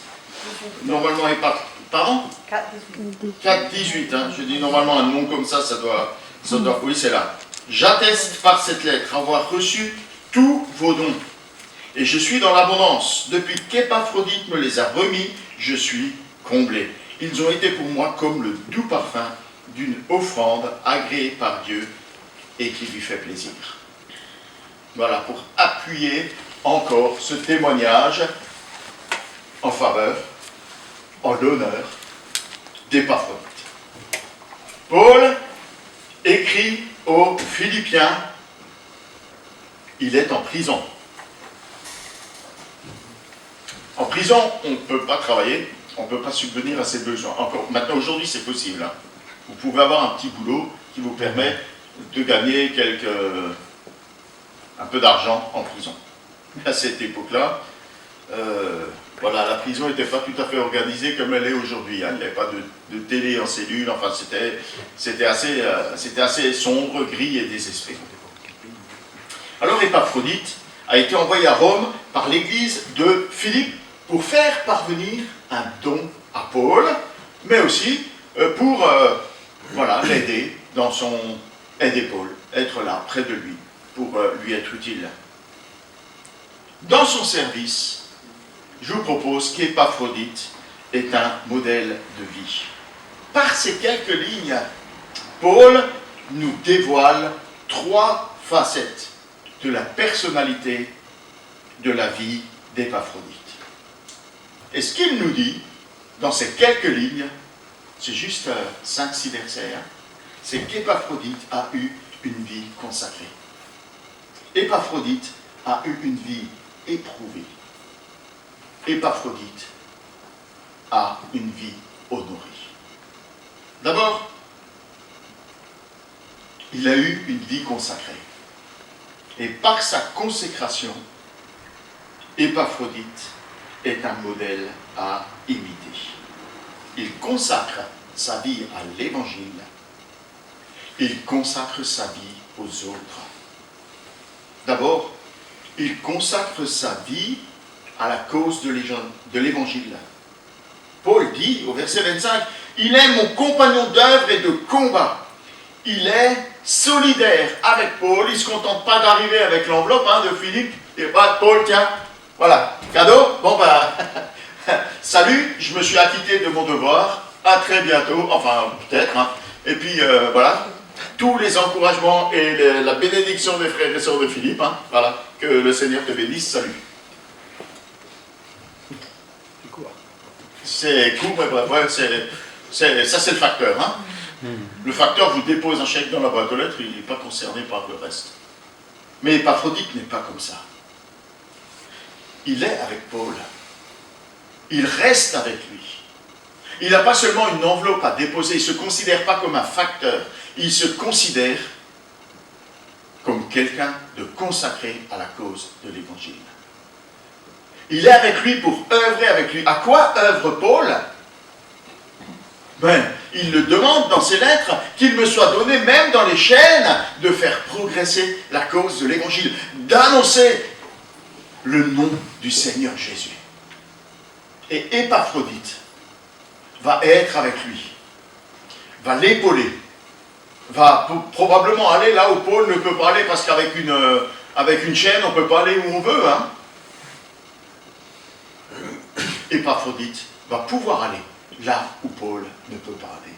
S8: Normalement, pardon 4,18. Hein, je dis normalement un nom comme ça doit oui, c'est là. J'atteste par cette lettre avoir reçu tous vos dons. Et je suis dans l'abondance. Depuis qu'Épaphrodite me les a remis, je suis comblé. Ils ont été pour moi comme le doux parfum d'une offrande agréée par Dieu et qui lui fait plaisir. Voilà, pour appuyer encore ce témoignage en faveur, en l'honneur d'Épaphrodite. Paul écrit aux Philippiens, il est en prison. En prison, on ne peut pas travailler, on ne peut pas subvenir à ses besoins. Encore, maintenant, aujourd'hui, c'est possible. Hein. Vous pouvez avoir un petit boulot qui vous permet de gagner un peu d'argent en prison. Mais à cette époque-là, voilà, la prison n'était pas tout à fait organisée comme elle est aujourd'hui. Hein. Il n'y avait pas de télé en cellule, enfin c'était assez sombre, gris et désespéré. Alors Épaphrodite a été envoyé à Rome par l'église de Philippe pour faire parvenir un don à Paul, mais aussi pour l'aider dans son aider Paul, être là près de lui, pour lui être utile. Dans son service, je vous propose qu'Épaphrodite est un modèle de vie. Par ces quelques lignes, Paul nous dévoile 3 facettes de la personnalité de la vie d'Épaphrodite. Et ce qu'il nous dit, dans ces quelques lignes, c'est juste 5-6 versets, hein, c'est qu'Épaphrodite a eu une vie consacrée. Épaphrodite a eu une vie éprouvée. Épaphrodite a une vie honorée. D'abord, il a eu une vie consacrée. Et par sa consécration, Épaphrodite est un modèle à imiter. Il consacre sa vie à l'Évangile. Il consacre sa vie aux autres. D'abord, il consacre sa vie à la cause de l'Évangile. Paul dit au verset 25, « Il est mon compagnon d'œuvre et de combat. » Il est solidaire avec Paul. Il ne se contente pas d'arriver avec l'enveloppe de Philippe. Et Paul, tiens, Voilà, cadeau. Bon bah, salut, je me suis acquitté de mon devoir. À très bientôt, enfin peut-être. Hein. Et puis voilà, tous les encouragements et la bénédiction des frères et sœurs de Philippe. Hein. Voilà, que le Seigneur te bénisse. Salut. C'est court, mais bref, ouais, ça c'est le facteur. Hein. Le facteur vous dépose un chèque dans la boîte aux lettres, il n'est pas concerné par le reste. Mais Épaphrodite n'est pas comme ça. Il est avec Paul. Il reste avec lui. Il n'a pas seulement une enveloppe à déposer, il ne se considère pas comme un facteur, il se considère comme quelqu'un de consacré à la cause de l'Évangile. Il est avec lui pour œuvrer avec lui. À quoi œuvre Paul? Il le demande dans ses lettres, qu'il me soit donné, même dans les chaînes, de faire progresser la cause de l'Évangile, d'annoncer le nom du Seigneur Jésus. Et Épaphrodite va être avec lui, va l'épauler, va probablement aller là où Paul ne peut pas aller, parce qu'avec une chaîne, on ne peut pas aller où on veut. Hein. Épaphrodite va pouvoir aller là où Paul ne peut pas aller.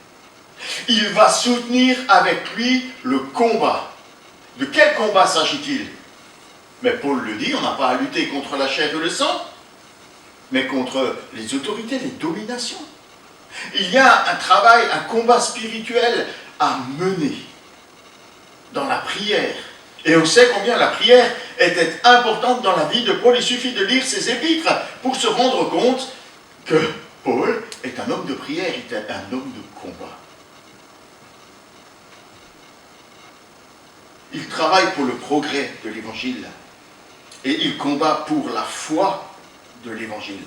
S8: Il va soutenir avec lui le combat. De quel combat s'agit-il? Mais Paul le dit, on n'a pas à lutter contre la chair et le sang, mais contre les autorités, les dominations. Il y a un travail, un combat spirituel à mener dans la prière. Et on sait combien la prière était importante dans la vie de Paul. Il suffit de lire ses épîtres pour se rendre compte que Paul est un homme de prière, il est un homme de combat. Il travaille pour le progrès de l'Évangile et il combat pour la foi de l'Évangile.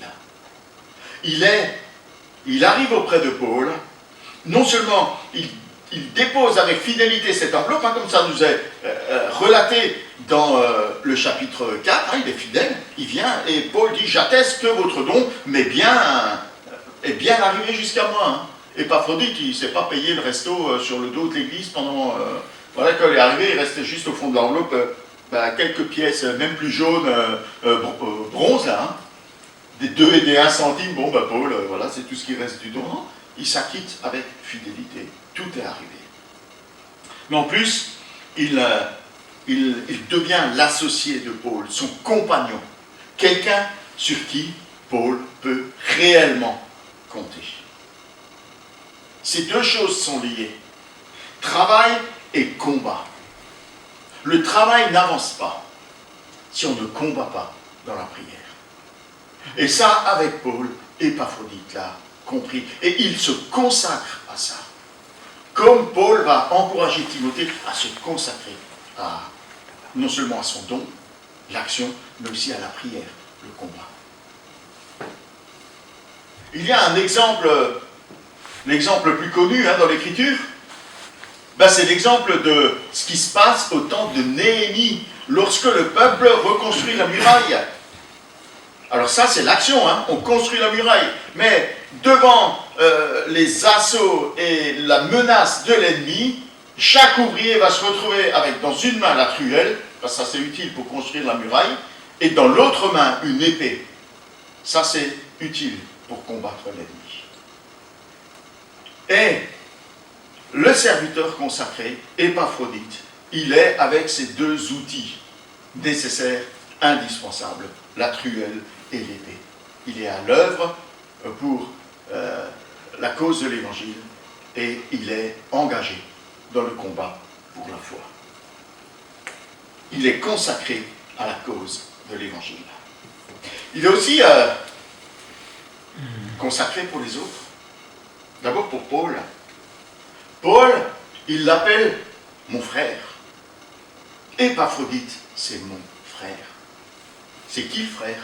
S8: Il arrive auprès de Paul, non seulement il dépose avec fidélité cette enveloppe, hein, comme ça nous est relaté dans le chapitre 4, hein, il est fidèle, il vient et Paul dit « J'atteste que votre don est bien arrivé jusqu'à moi. Hein. » Épaphrodite, il ne s'est pas payé le resto sur le dos de l'église pendant... voilà, quand il est arrivé, il restait juste au fond de l'enveloppe quelques pièces, même plus jaunes, bronze, là, hein, des 2 et des 1 centime. Bon, Paul, voilà, c'est tout ce qui reste du don. Hein. Il s'acquitte avec fidélité. Tout est arrivé. Mais en plus, il devient l'associé de Paul, son compagnon, quelqu'un sur qui Paul peut réellement compter. Ces deux choses sont liées. Travail et combat. Le travail n'avance pas si on ne combat pas dans la prière. Et ça, avec Paul, Épaphrodite l'a compris. Et il se consacre à ça. Comme Paul va encourager Timothée à se consacrer non seulement à son don, l'action, mais aussi à la prière, le combat. Il y a un exemple, l'exemple le plus connu dans l'Écriture, c'est l'exemple de ce qui se passe au temps de Néhémie, lorsque le peuple reconstruit la muraille. Alors ça, c'est l'action, on construit la muraille, mais devant les assauts et la menace de l'ennemi, chaque ouvrier va se retrouver avec dans une main la truelle, parce que ça c'est utile pour construire la muraille, et dans l'autre main une épée. Ça c'est utile pour combattre l'ennemi. Et le serviteur consacré, Épaphrodite, il est avec ces deux outils nécessaires, indispensables, la truelle et l'épée. Il est à l'œuvre pour la cause de l'Évangile et il est engagé dans le combat pour la foi. Il est consacré à la cause de l'Évangile. Il est aussi consacré pour les autres. D'abord pour Paul. Paul, il l'appelle mon frère. Épaphrodite, c'est mon frère. C'est qui le frère?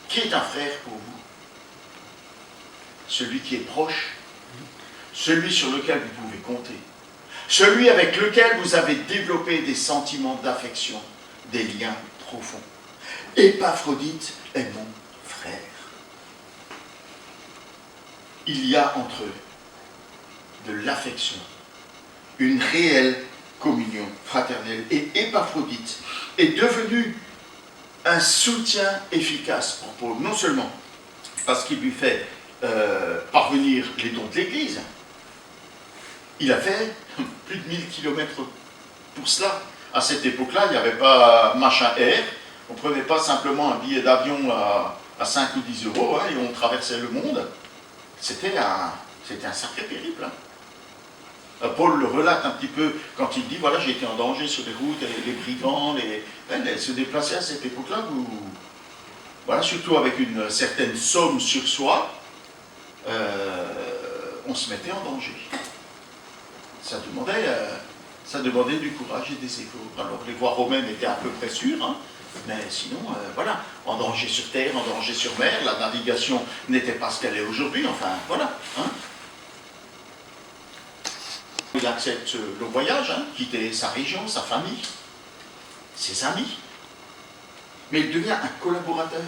S8: Qui est un frère pour vous? Celui qui est proche, celui sur lequel vous pouvez compter, celui avec lequel vous avez développé des sentiments d'affection, des liens profonds. Épaphrodite est mon frère. Il y a entre eux de l'affection, une réelle communion fraternelle. Et Épaphrodite est devenu un soutien efficace pour Paul, non seulement parce qu'il lui fait parvenir les dons de l'Église, il a fait plus de 1000 kilomètres pour cela. À cette époque-là, il n'y avait pas machin air, on ne prenait pas simplement un billet d'avion à 5 ou 10 euros, hein, et on traversait le monde. C'était un sacré périple. Hein. Paul le relate un petit peu quand il dit, voilà, j'ai été en danger sur les routes, les brigands, se déplacer à cette époque-là, voilà, surtout avec une certaine somme sur soi, on se mettait en danger. Ça demandait du courage et des efforts. Alors les voies romaines étaient à peu près sûres, hein, mais sinon, voilà, en danger sur terre, en danger sur mer, la navigation n'était pas ce qu'elle est aujourd'hui, enfin, voilà. Hein. Il accepte le voyage, hein, quitter sa région, sa famille, ses amis, mais il devient un collaborateur.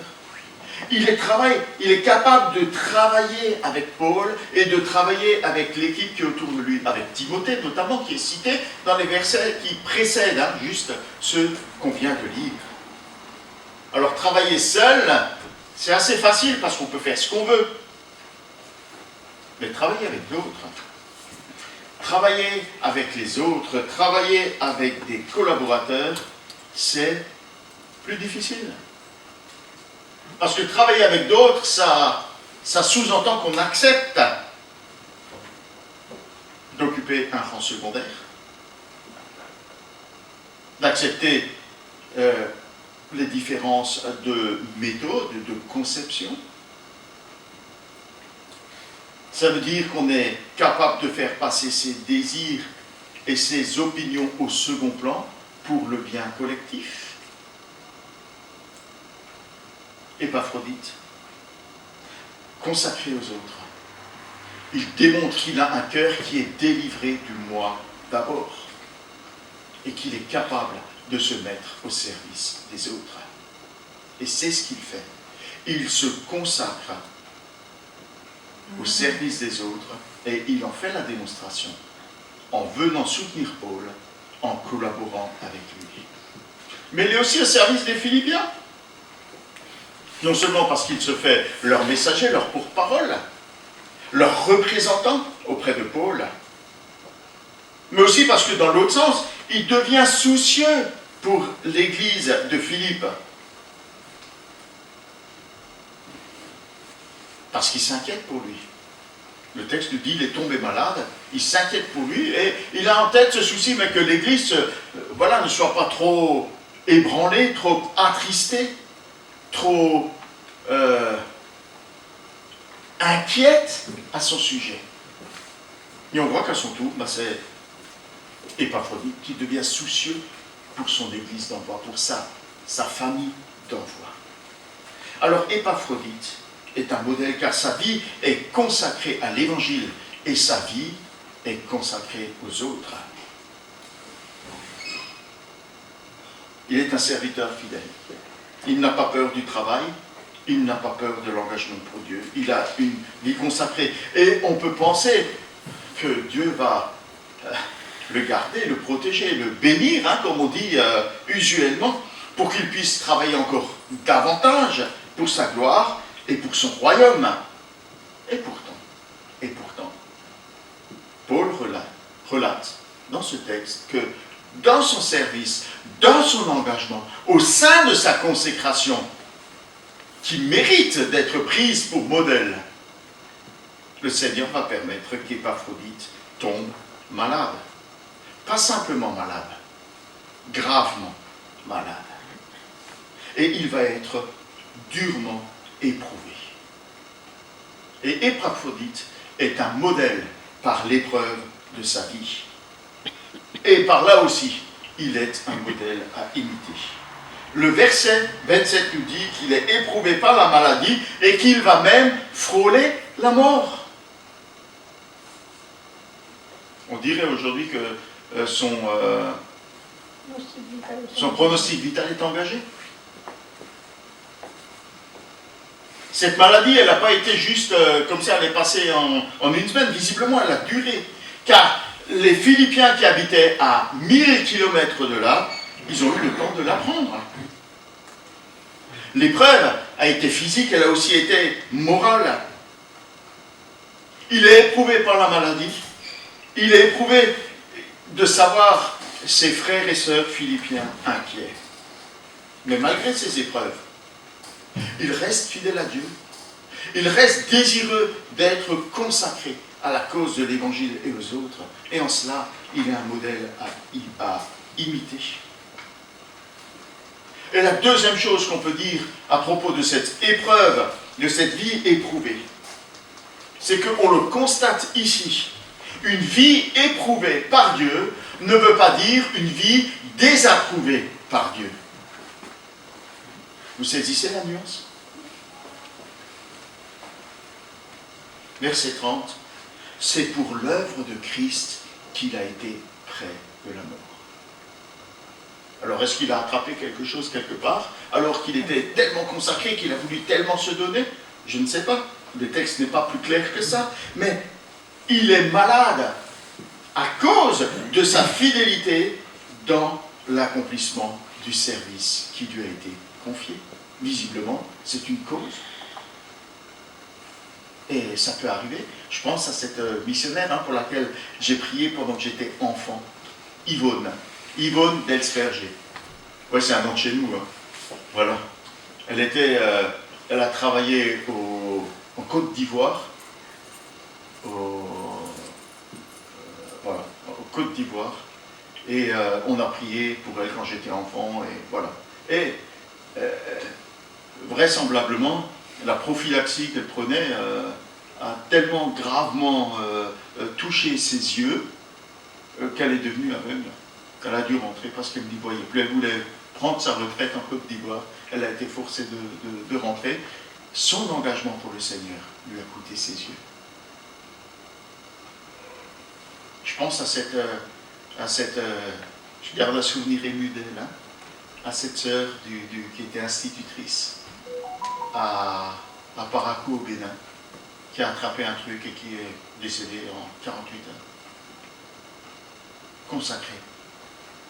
S8: Il est capable de travailler avec Paul et de travailler avec l'équipe qui est autour de lui, avec Timothée notamment, qui est cité dans les versets qui précèdent, hein, juste ceux qu'on vient de lire. Alors travailler seul, c'est assez facile parce qu'on peut faire ce qu'on veut. Mais travailler avec d'autres, travailler avec les autres, travailler avec des collaborateurs, c'est plus difficile. Parce que travailler avec d'autres, ça sous-entend qu'on accepte d'occuper un rang secondaire, d'accepter les différences de méthode, de conception. Ça veut dire qu'on est capable de faire passer ses désirs et ses opinions au second plan pour le bien collectif. Épaphrodite, consacré aux autres, il démontre qu'il a un cœur qui est délivré du moi d'abord et qu'il est capable de se mettre au service des autres. Et c'est ce qu'il fait. Il se consacre au service des autres et il en fait la démonstration en venant soutenir Paul, en collaborant avec lui. Mais il est aussi au service des Philippiens. Non seulement parce qu'il se fait leur messager, leur porte-parole, leur représentant auprès de Paul, mais aussi parce que dans l'autre sens, il devient soucieux pour l'église de Philippe. Parce qu'il s'inquiète pour lui. Le texte nous dit qu'il est tombé malade, il s'inquiète pour lui et il a en tête ce souci, mais que l'église ne soit pas trop ébranlée, trop attristée, trop inquiète à son sujet. Et on voit qu'à son tour, c'est Épaphrodite qui devient soucieux pour son église d'envoi, pour sa famille d'envoi. Alors Épaphrodite est un modèle car sa vie est consacrée à l'évangile et sa vie est consacrée aux autres. Il est un serviteur fidèle. Il n'a pas peur du travail, il n'a pas peur de l'engagement pour Dieu. Il a une vie consacrée. Et on peut penser que Dieu va le garder, le protéger, le bénir, hein, comme on dit usuellement, pour qu'il puisse travailler encore davantage pour sa gloire et pour son royaume. Et pourtant, Paul relate dans ce texte que dans son service, dans son engagement, au sein de sa consécration, qui mérite d'être prise pour modèle, le Seigneur va permettre qu'Épaphrodite tombe malade. Pas simplement malade, gravement malade. Et il va être durement éprouvé. Et Épaphrodite est un modèle par l'épreuve de sa vie. Et par là aussi, il est un modèle à imiter. Le verset 27 nous dit qu'il est éprouvé par la maladie et qu'il va même frôler la mort. On dirait aujourd'hui que son pronostic vital est engagé. Cette maladie, elle n'a pas été juste comme ça, elle est passée en une semaine. Visiblement, elle a duré. Car les Philippiens qui habitaient à 1000 km de là, ils ont eu le temps de l'apprendre. L'épreuve a été physique, elle a aussi été morale. Il est éprouvé par la maladie. Il est éprouvé de savoir ses frères et sœurs philippiens inquiets. Mais malgré ces épreuves, il reste fidèle à Dieu. Il reste désireux d'être consacré à la cause de l'Évangile et aux autres. Et en cela, il est un modèle à imiter. Et la deuxième chose qu'on peut dire à propos de cette épreuve, de cette vie éprouvée, c'est qu'on le constate ici. Une vie éprouvée par Dieu ne veut pas dire une vie désapprouvée par Dieu. Vous saisissez la nuance? Verset 30, c'est pour l'œuvre de Christ qu'il a été près de la mort. Alors, est-ce qu'il a attrapé quelque chose quelque part, alors qu'il était tellement consacré, qu'il a voulu tellement se donner? Je ne sais pas. Le texte n'est pas plus clair que ça. Mais il est malade à cause de sa fidélité dans l'accomplissement du service qui lui a été confié. Visiblement, c'est une cause. Et ça peut arriver. Je pense à cette missionnaire pour laquelle j'ai prié pendant que j'étais enfant. Yvonne Delsberger. Oui, c'est un nom de chez nous. Voilà. Elle a travaillé en Côte d'Ivoire. Voilà, en Côte d'Ivoire. Et on a prié pour elle quand j'étais enfant. Et voilà. Et vraisemblablement, la prophylaxie qu'elle prenait a tellement gravement touché ses yeux qu'elle est devenue aveugle. Elle a dû rentrer parce qu'elle n'y voyait plus. Elle voulait prendre sa retraite en Côte d'Ivoire. Elle a été forcée de rentrer. Son engagement pour le Seigneur lui a coûté ses yeux. Je pense à cette je garde un souvenir ému d'elle, à cette sœur qui était institutrice à Parakou au Bénin, qui a attrapé un truc et qui est décédée en 48 heures. Consacrée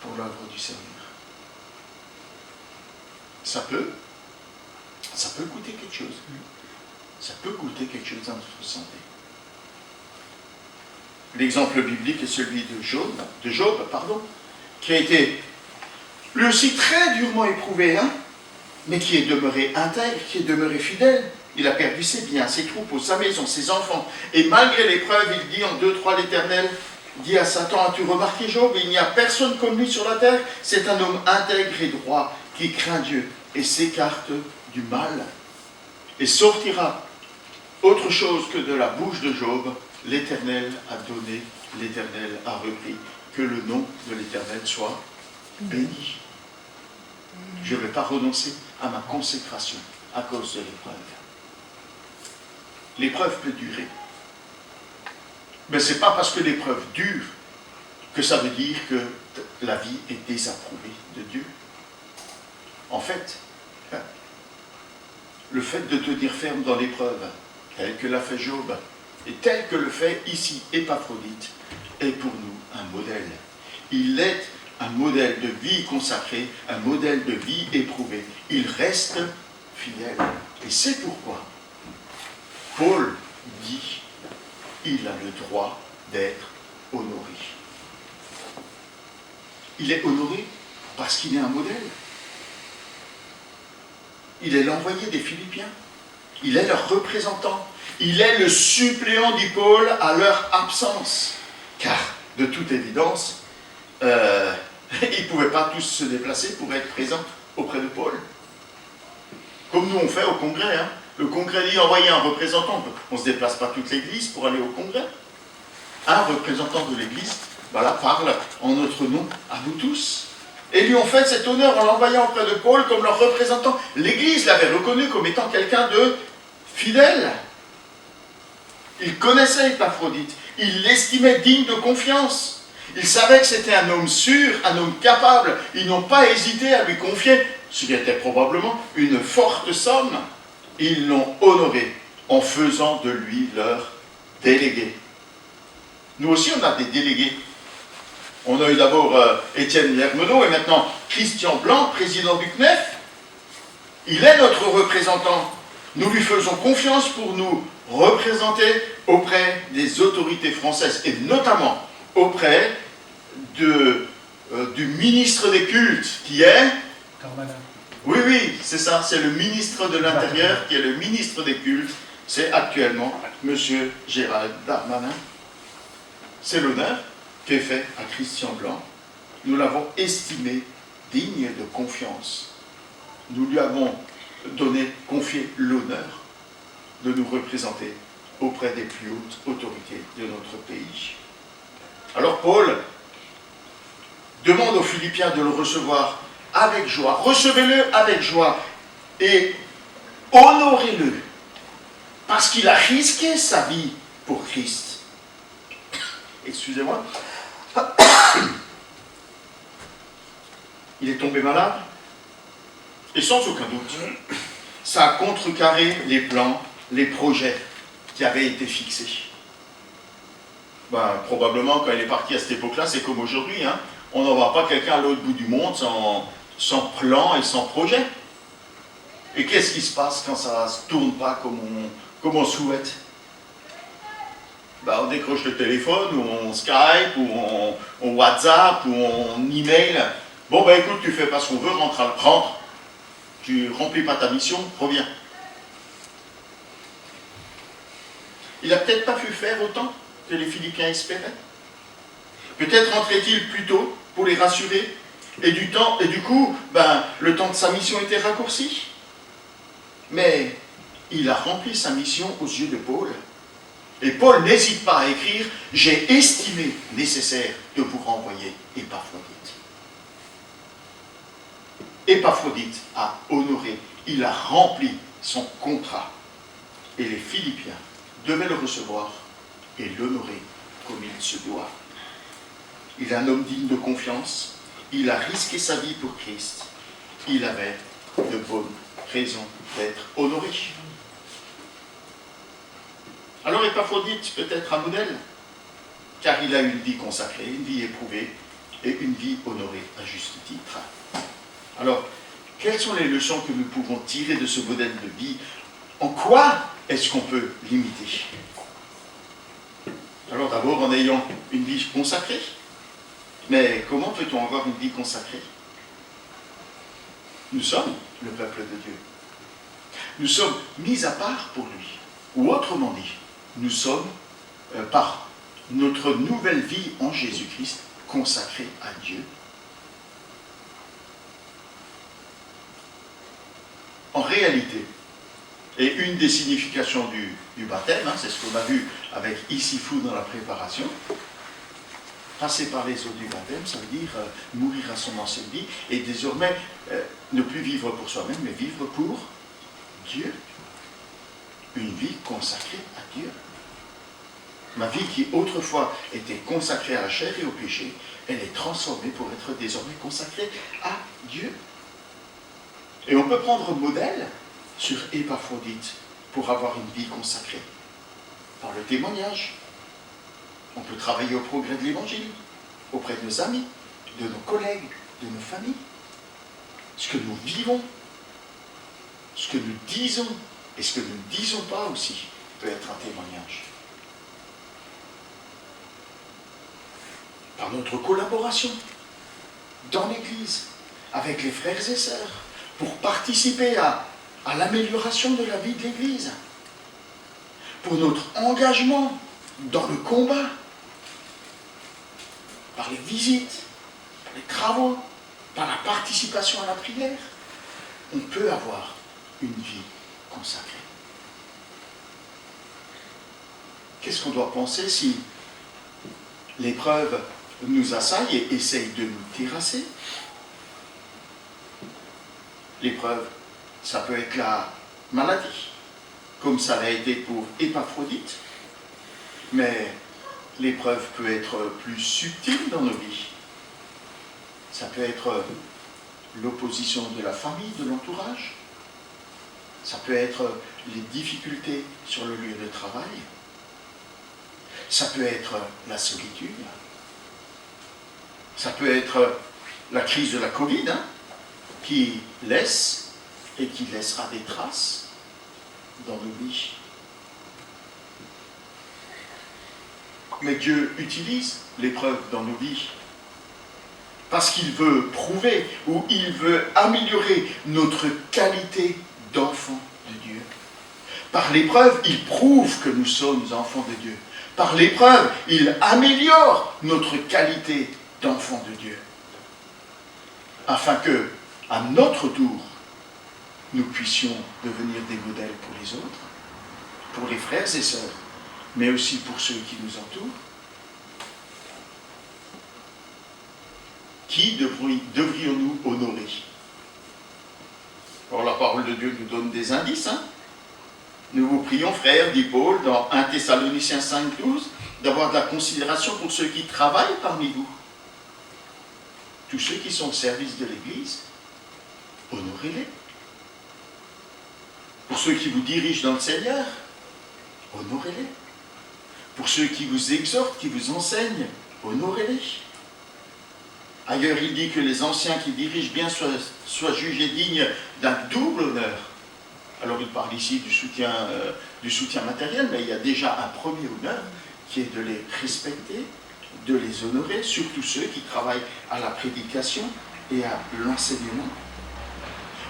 S8: pour l'œuvre du Seigneur. Ça peut coûter quelque chose. Ça peut coûter quelque chose dans notre santé. L'exemple biblique est celui de Job, qui a été lui aussi très durement éprouvé, mais qui est demeuré intègre, qui est demeuré fidèle. Il a perdu ses biens, ses troupeaux, sa maison, ses enfants. Et malgré l'épreuve, il dit en 2-3 l'Éternel, dit à Satan, as-tu remarqué Job? Il n'y a personne comme lui sur la terre. C'est un homme intègre et droit qui craint Dieu et s'écarte du mal. Et sortira autre chose que de la bouche de Job. L'Éternel a donné, l'Éternel a repris. Que le nom de l'Éternel soit béni. Je ne vais pas renoncer à ma consécration à cause de l'épreuve. L'épreuve peut durer. Mais ce n'est pas parce que l'épreuve dure que ça veut dire que la vie est désapprouvée de Dieu. En fait, le fait de tenir ferme dans l'épreuve, tel que l'a fait Job, et tel que le fait ici Épaphrodite, est pour nous un modèle. Il est un modèle de vie consacrée, un modèle de vie éprouvée. Il reste fidèle. Et c'est pourquoi Paul dit il a le droit d'être honoré. Il est honoré parce qu'il est un modèle. Il est l'envoyé des Philippiens. Il est leur représentant. Il est le suppléant du pôle à leur absence. Car, de toute évidence, ils ne pouvaient pas tous se déplacer pour être présents auprès de Paul. Comme nous on fait au congrès. Le congrès dit envoyer un représentant. On ne se déplace pas toute l'église pour aller au congrès. Un représentant de l'église parle en notre nom à nous tous. Et lui ont fait cet honneur en l'envoyant auprès de Paul comme leur représentant. L'église l'avait reconnu comme étant quelqu'un de fidèle. Il connaissait Épaphrodite. Il l'estimait digne de confiance. Il savait que c'était un homme sûr, un homme capable. Ils n'ont pas hésité à lui confier ce qui était probablement une forte somme. Ils l'ont honoré en faisant de lui leur délégué. Nous aussi, on a des délégués On a eu d'abord Étienne Lermenot et maintenant Christian Blanc, président du CNEF. Il est notre représentant. Nous lui faisons confiance pour nous représenter auprès des autorités françaises et notamment auprès du ministre des cultes qui est...
S9: Darmanin.
S8: Oui, c'est ça, c'est le ministre de l'Intérieur qui est le ministre des cultes. C'est actuellement M. Gérald Darmanin. C'est l'honneur qui est fait à Christian Blanc. Nous l'avons estimé digne de confiance. Nous lui avons confié l'honneur de nous représenter auprès des plus hautes autorités de notre pays. Alors Paul demande aux Philippiens de le recevoir avec joie. Recevez-le avec joie et honorez-le parce qu'il a risqué sa vie pour Christ. Excusez-moi. Il est tombé malade et sans aucun doute, ça a contrecarré les plans, les projets qui avaient été fixés. Probablement quand il est parti à cette époque-là, c'est comme aujourd'hui, hein. On n'envoie pas quelqu'un à l'autre bout du monde sans plan et sans projet. Et qu'est-ce qui se passe quand ça ne se tourne pas comme on souhaite? On décroche le téléphone, ou on Skype, ou on WhatsApp, ou on email. Bon, écoute, tu fais pas ce qu'on veut, rentre. Tu remplis pas ta mission, reviens. Il n'a peut-être pas pu faire autant que les Philippiens espéraient. Peut-être rentrait-il plus tôt pour les rassurer. Et du coup, le temps de sa mission était raccourci. Mais il a rempli sa mission aux yeux de Paul. Et Paul n'hésite pas à écrire « J'ai estimé nécessaire de vous renvoyer Épaphrodite ». Épaphrodite a honoré, il a rempli son contrat. Et les Philippiens devaient le recevoir et l'honorer comme il se doit. Il est un homme digne de confiance, il a risqué sa vie pour Christ, il avait de bonnes raisons d'être honoré. Alors Épaphrodite peut être un modèle, car il a une vie consacrée, une vie éprouvée et une vie honorée à juste titre. Alors, quelles sont les leçons que nous pouvons tirer de ce modèle de vie? En quoi est-ce qu'on peut l'imiter? Alors d'abord en ayant une vie consacrée. Mais comment peut-on avoir une vie consacrée? Nous sommes le peuple de Dieu. Nous sommes mis à part pour lui. Ou autrement dit, nous sommes, par notre nouvelle vie en Jésus-Christ, consacrés à Dieu. En réalité, et une des significations du baptême, c'est ce qu'on a vu avec Isifou dans la préparation, passer par les eaux du baptême, ça veut dire mourir à son ancienne vie et désormais ne plus vivre pour soi-même, mais vivre pour Dieu. Une vie consacrée à Dieu. Ma vie qui autrefois était consacrée à la chair et au péché, elle est transformée pour être désormais consacrée à Dieu. Et on peut prendre modèle sur Épaphrodite pour avoir une vie consacrée. Par le témoignage. On peut travailler au progrès de l'Évangile, auprès de nos amis, de nos collègues, de nos familles. Ce que nous vivons, ce que nous disons, et ce que nous ne disons pas aussi, peut être un témoignage. Par notre collaboration, dans l'Église, avec les frères et sœurs, pour participer à l'amélioration de la vie de l'Église, pour notre engagement dans le combat, par les visites, par les travaux, par la participation à la prière, on peut avoir une vie consacrée. Qu'est-ce qu'on doit penser si l'épreuve nous assaille et essaye de nous terrasser? L'épreuve, ça peut être la maladie, comme ça l'a été pour Épaphrodite, mais l'épreuve peut être plus subtile dans nos vies. Ça peut être l'opposition de la famille, de l'entourage. Ça peut être les difficultés sur le lieu de travail. Ça peut être la solitude. Ça peut être la crise de la Covid, hein, qui laisse et qui laissera des traces dans nos vies. Mais Dieu utilise l'épreuve dans nos vies parce qu'il veut prouver ou il veut améliorer notre qualité d'enfant de Dieu. Par l'épreuve, il prouve que nous sommes enfants de Dieu. Par l'épreuve, il améliore notre qualité d'enfant de Dieu. Afin que, à notre tour, nous puissions devenir des modèles pour les autres, pour les frères et sœurs, mais aussi pour ceux qui nous entourent. Qui devrions-nous honorer? Alors la parole de Dieu nous donne des indices. Hein? Nous vous prions, frères, dit Paul, dans 1 Thessaloniciens 5,12, d'avoir de la considération pour ceux qui travaillent parmi vous. Tous ceux qui sont au service de l'Église, honorez-les. Pour ceux qui vous dirigent dans le Seigneur, honorez-les. Pour ceux qui vous exhortent, qui vous enseignent, honorez-les. Ailleurs, il dit que les anciens qui dirigent bien soient jugés dignes d'un double honneur. Alors, il parle ici du soutien matériel, mais il y a déjà un premier honneur qui est de les respecter, de les honorer, surtout ceux qui travaillent à la prédication et à l'enseignement.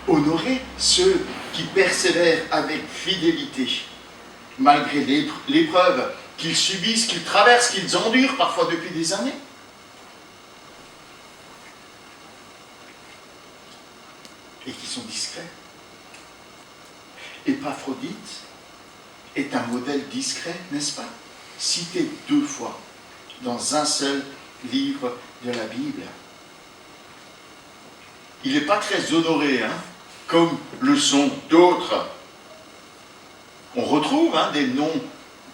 S8: Honorer ceux qui persévèrent avec fidélité, malgré l'épreuve qu'ils subissent, qu'ils traversent, qu'ils endurent parfois depuis des années. Et qui sont discrets. Épaphrodite est un modèle discret, n'est-ce pas? Cité 2 fois dans un seul livre de la Bible. Il n'est pas très honoré, hein, comme le sont d'autres. On retrouve des noms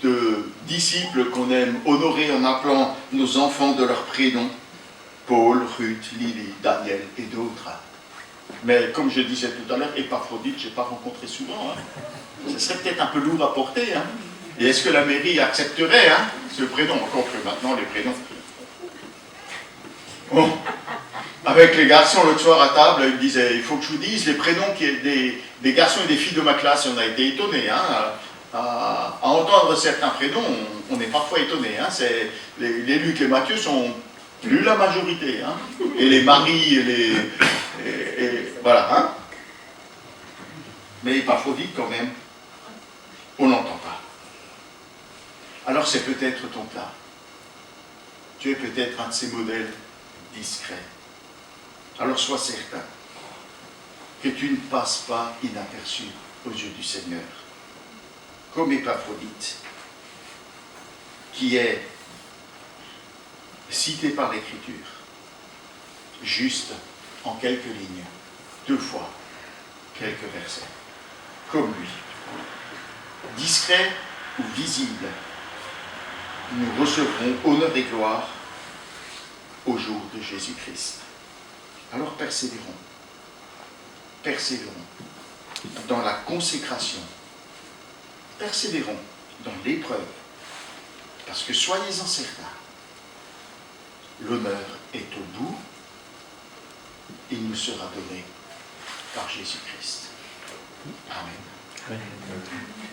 S8: de disciples qu'on aime honorer en appelant nos enfants de leur prénom. Paul, Ruth, Lily, Daniel et d'autres. Mais comme je disais tout à l'heure, Épaphrodite, je n'ai pas rencontré souvent. Hein. Ce serait peut-être un peu lourd à porter. Hein. Et est-ce que la mairie accepterait ce prénom? Encore que maintenant, les prénoms... Bon. Avec les garçons, l'autre soir à table, ils disaient, il faut que je vous dise les prénoms des garçons et des filles de ma classe. Et on a été étonnés. Hein, à entendre certains prénoms, on est parfois étonnés. Hein. Les Luc et Matthieu sont plus la majorité. Hein. Et les Marie et voilà. Hein. Mais Épaphrodite, quand même, on n'entend pas. Alors c'est peut-être ton cas. Tu es peut-être un de ces modèles discrets. Alors sois certain que tu ne passes pas inaperçu aux yeux du Seigneur. Comme Épaphrodite, qui est cité par l'Écriture, juste en quelques lignes, 2 fois, quelques versets. Comme lui. Discret ou visible, nous recevrons honneur et gloire au jour de Jésus-Christ. Alors persévérons. Persévérons dans la consécration. Persévérons dans l'épreuve. Parce que soyez-en certains, l'honneur est au bout. Il nous sera donné par Jésus-Christ. Amen.
S6: Amen.
S4: Vainqueur en tout lieu.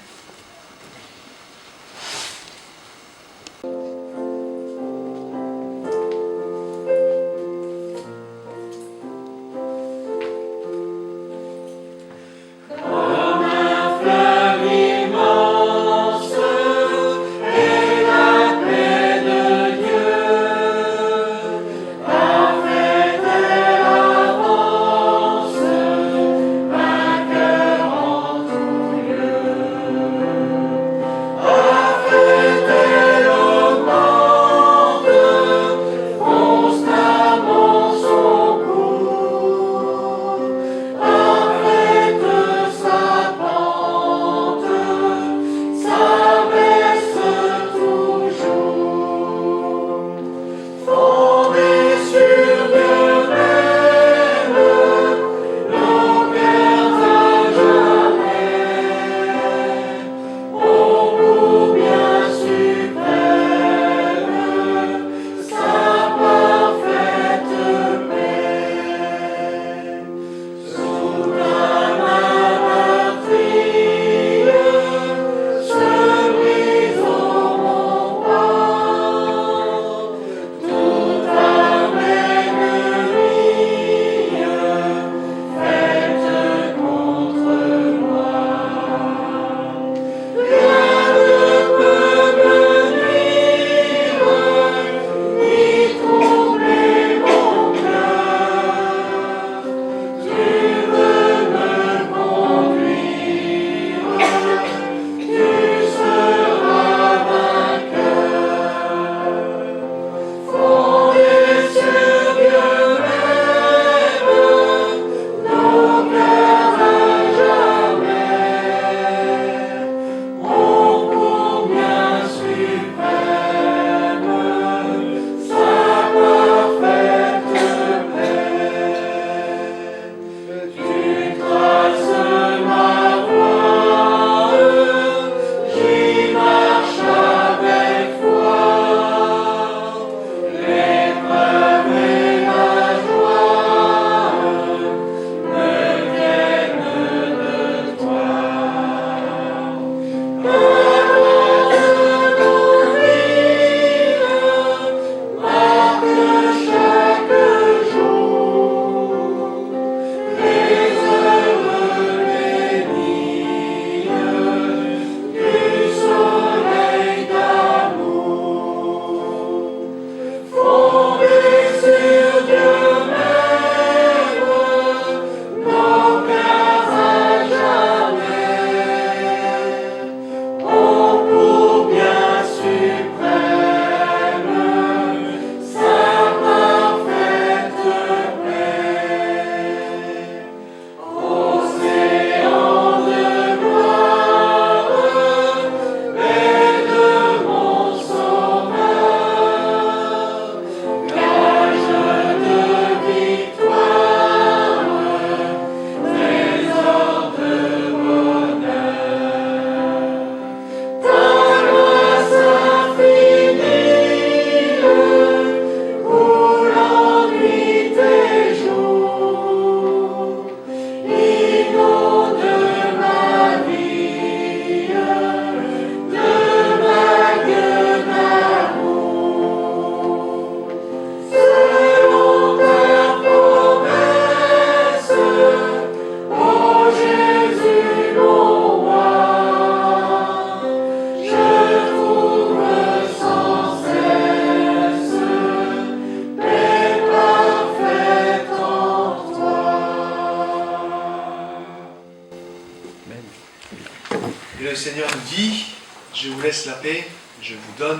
S1: Et le Seigneur nous dit, je vous laisse la paix, je vous donne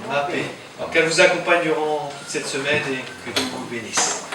S1: ma paix. Alors qu'elle vous accompagne durant toute cette semaine et que Dieu vous bénisse.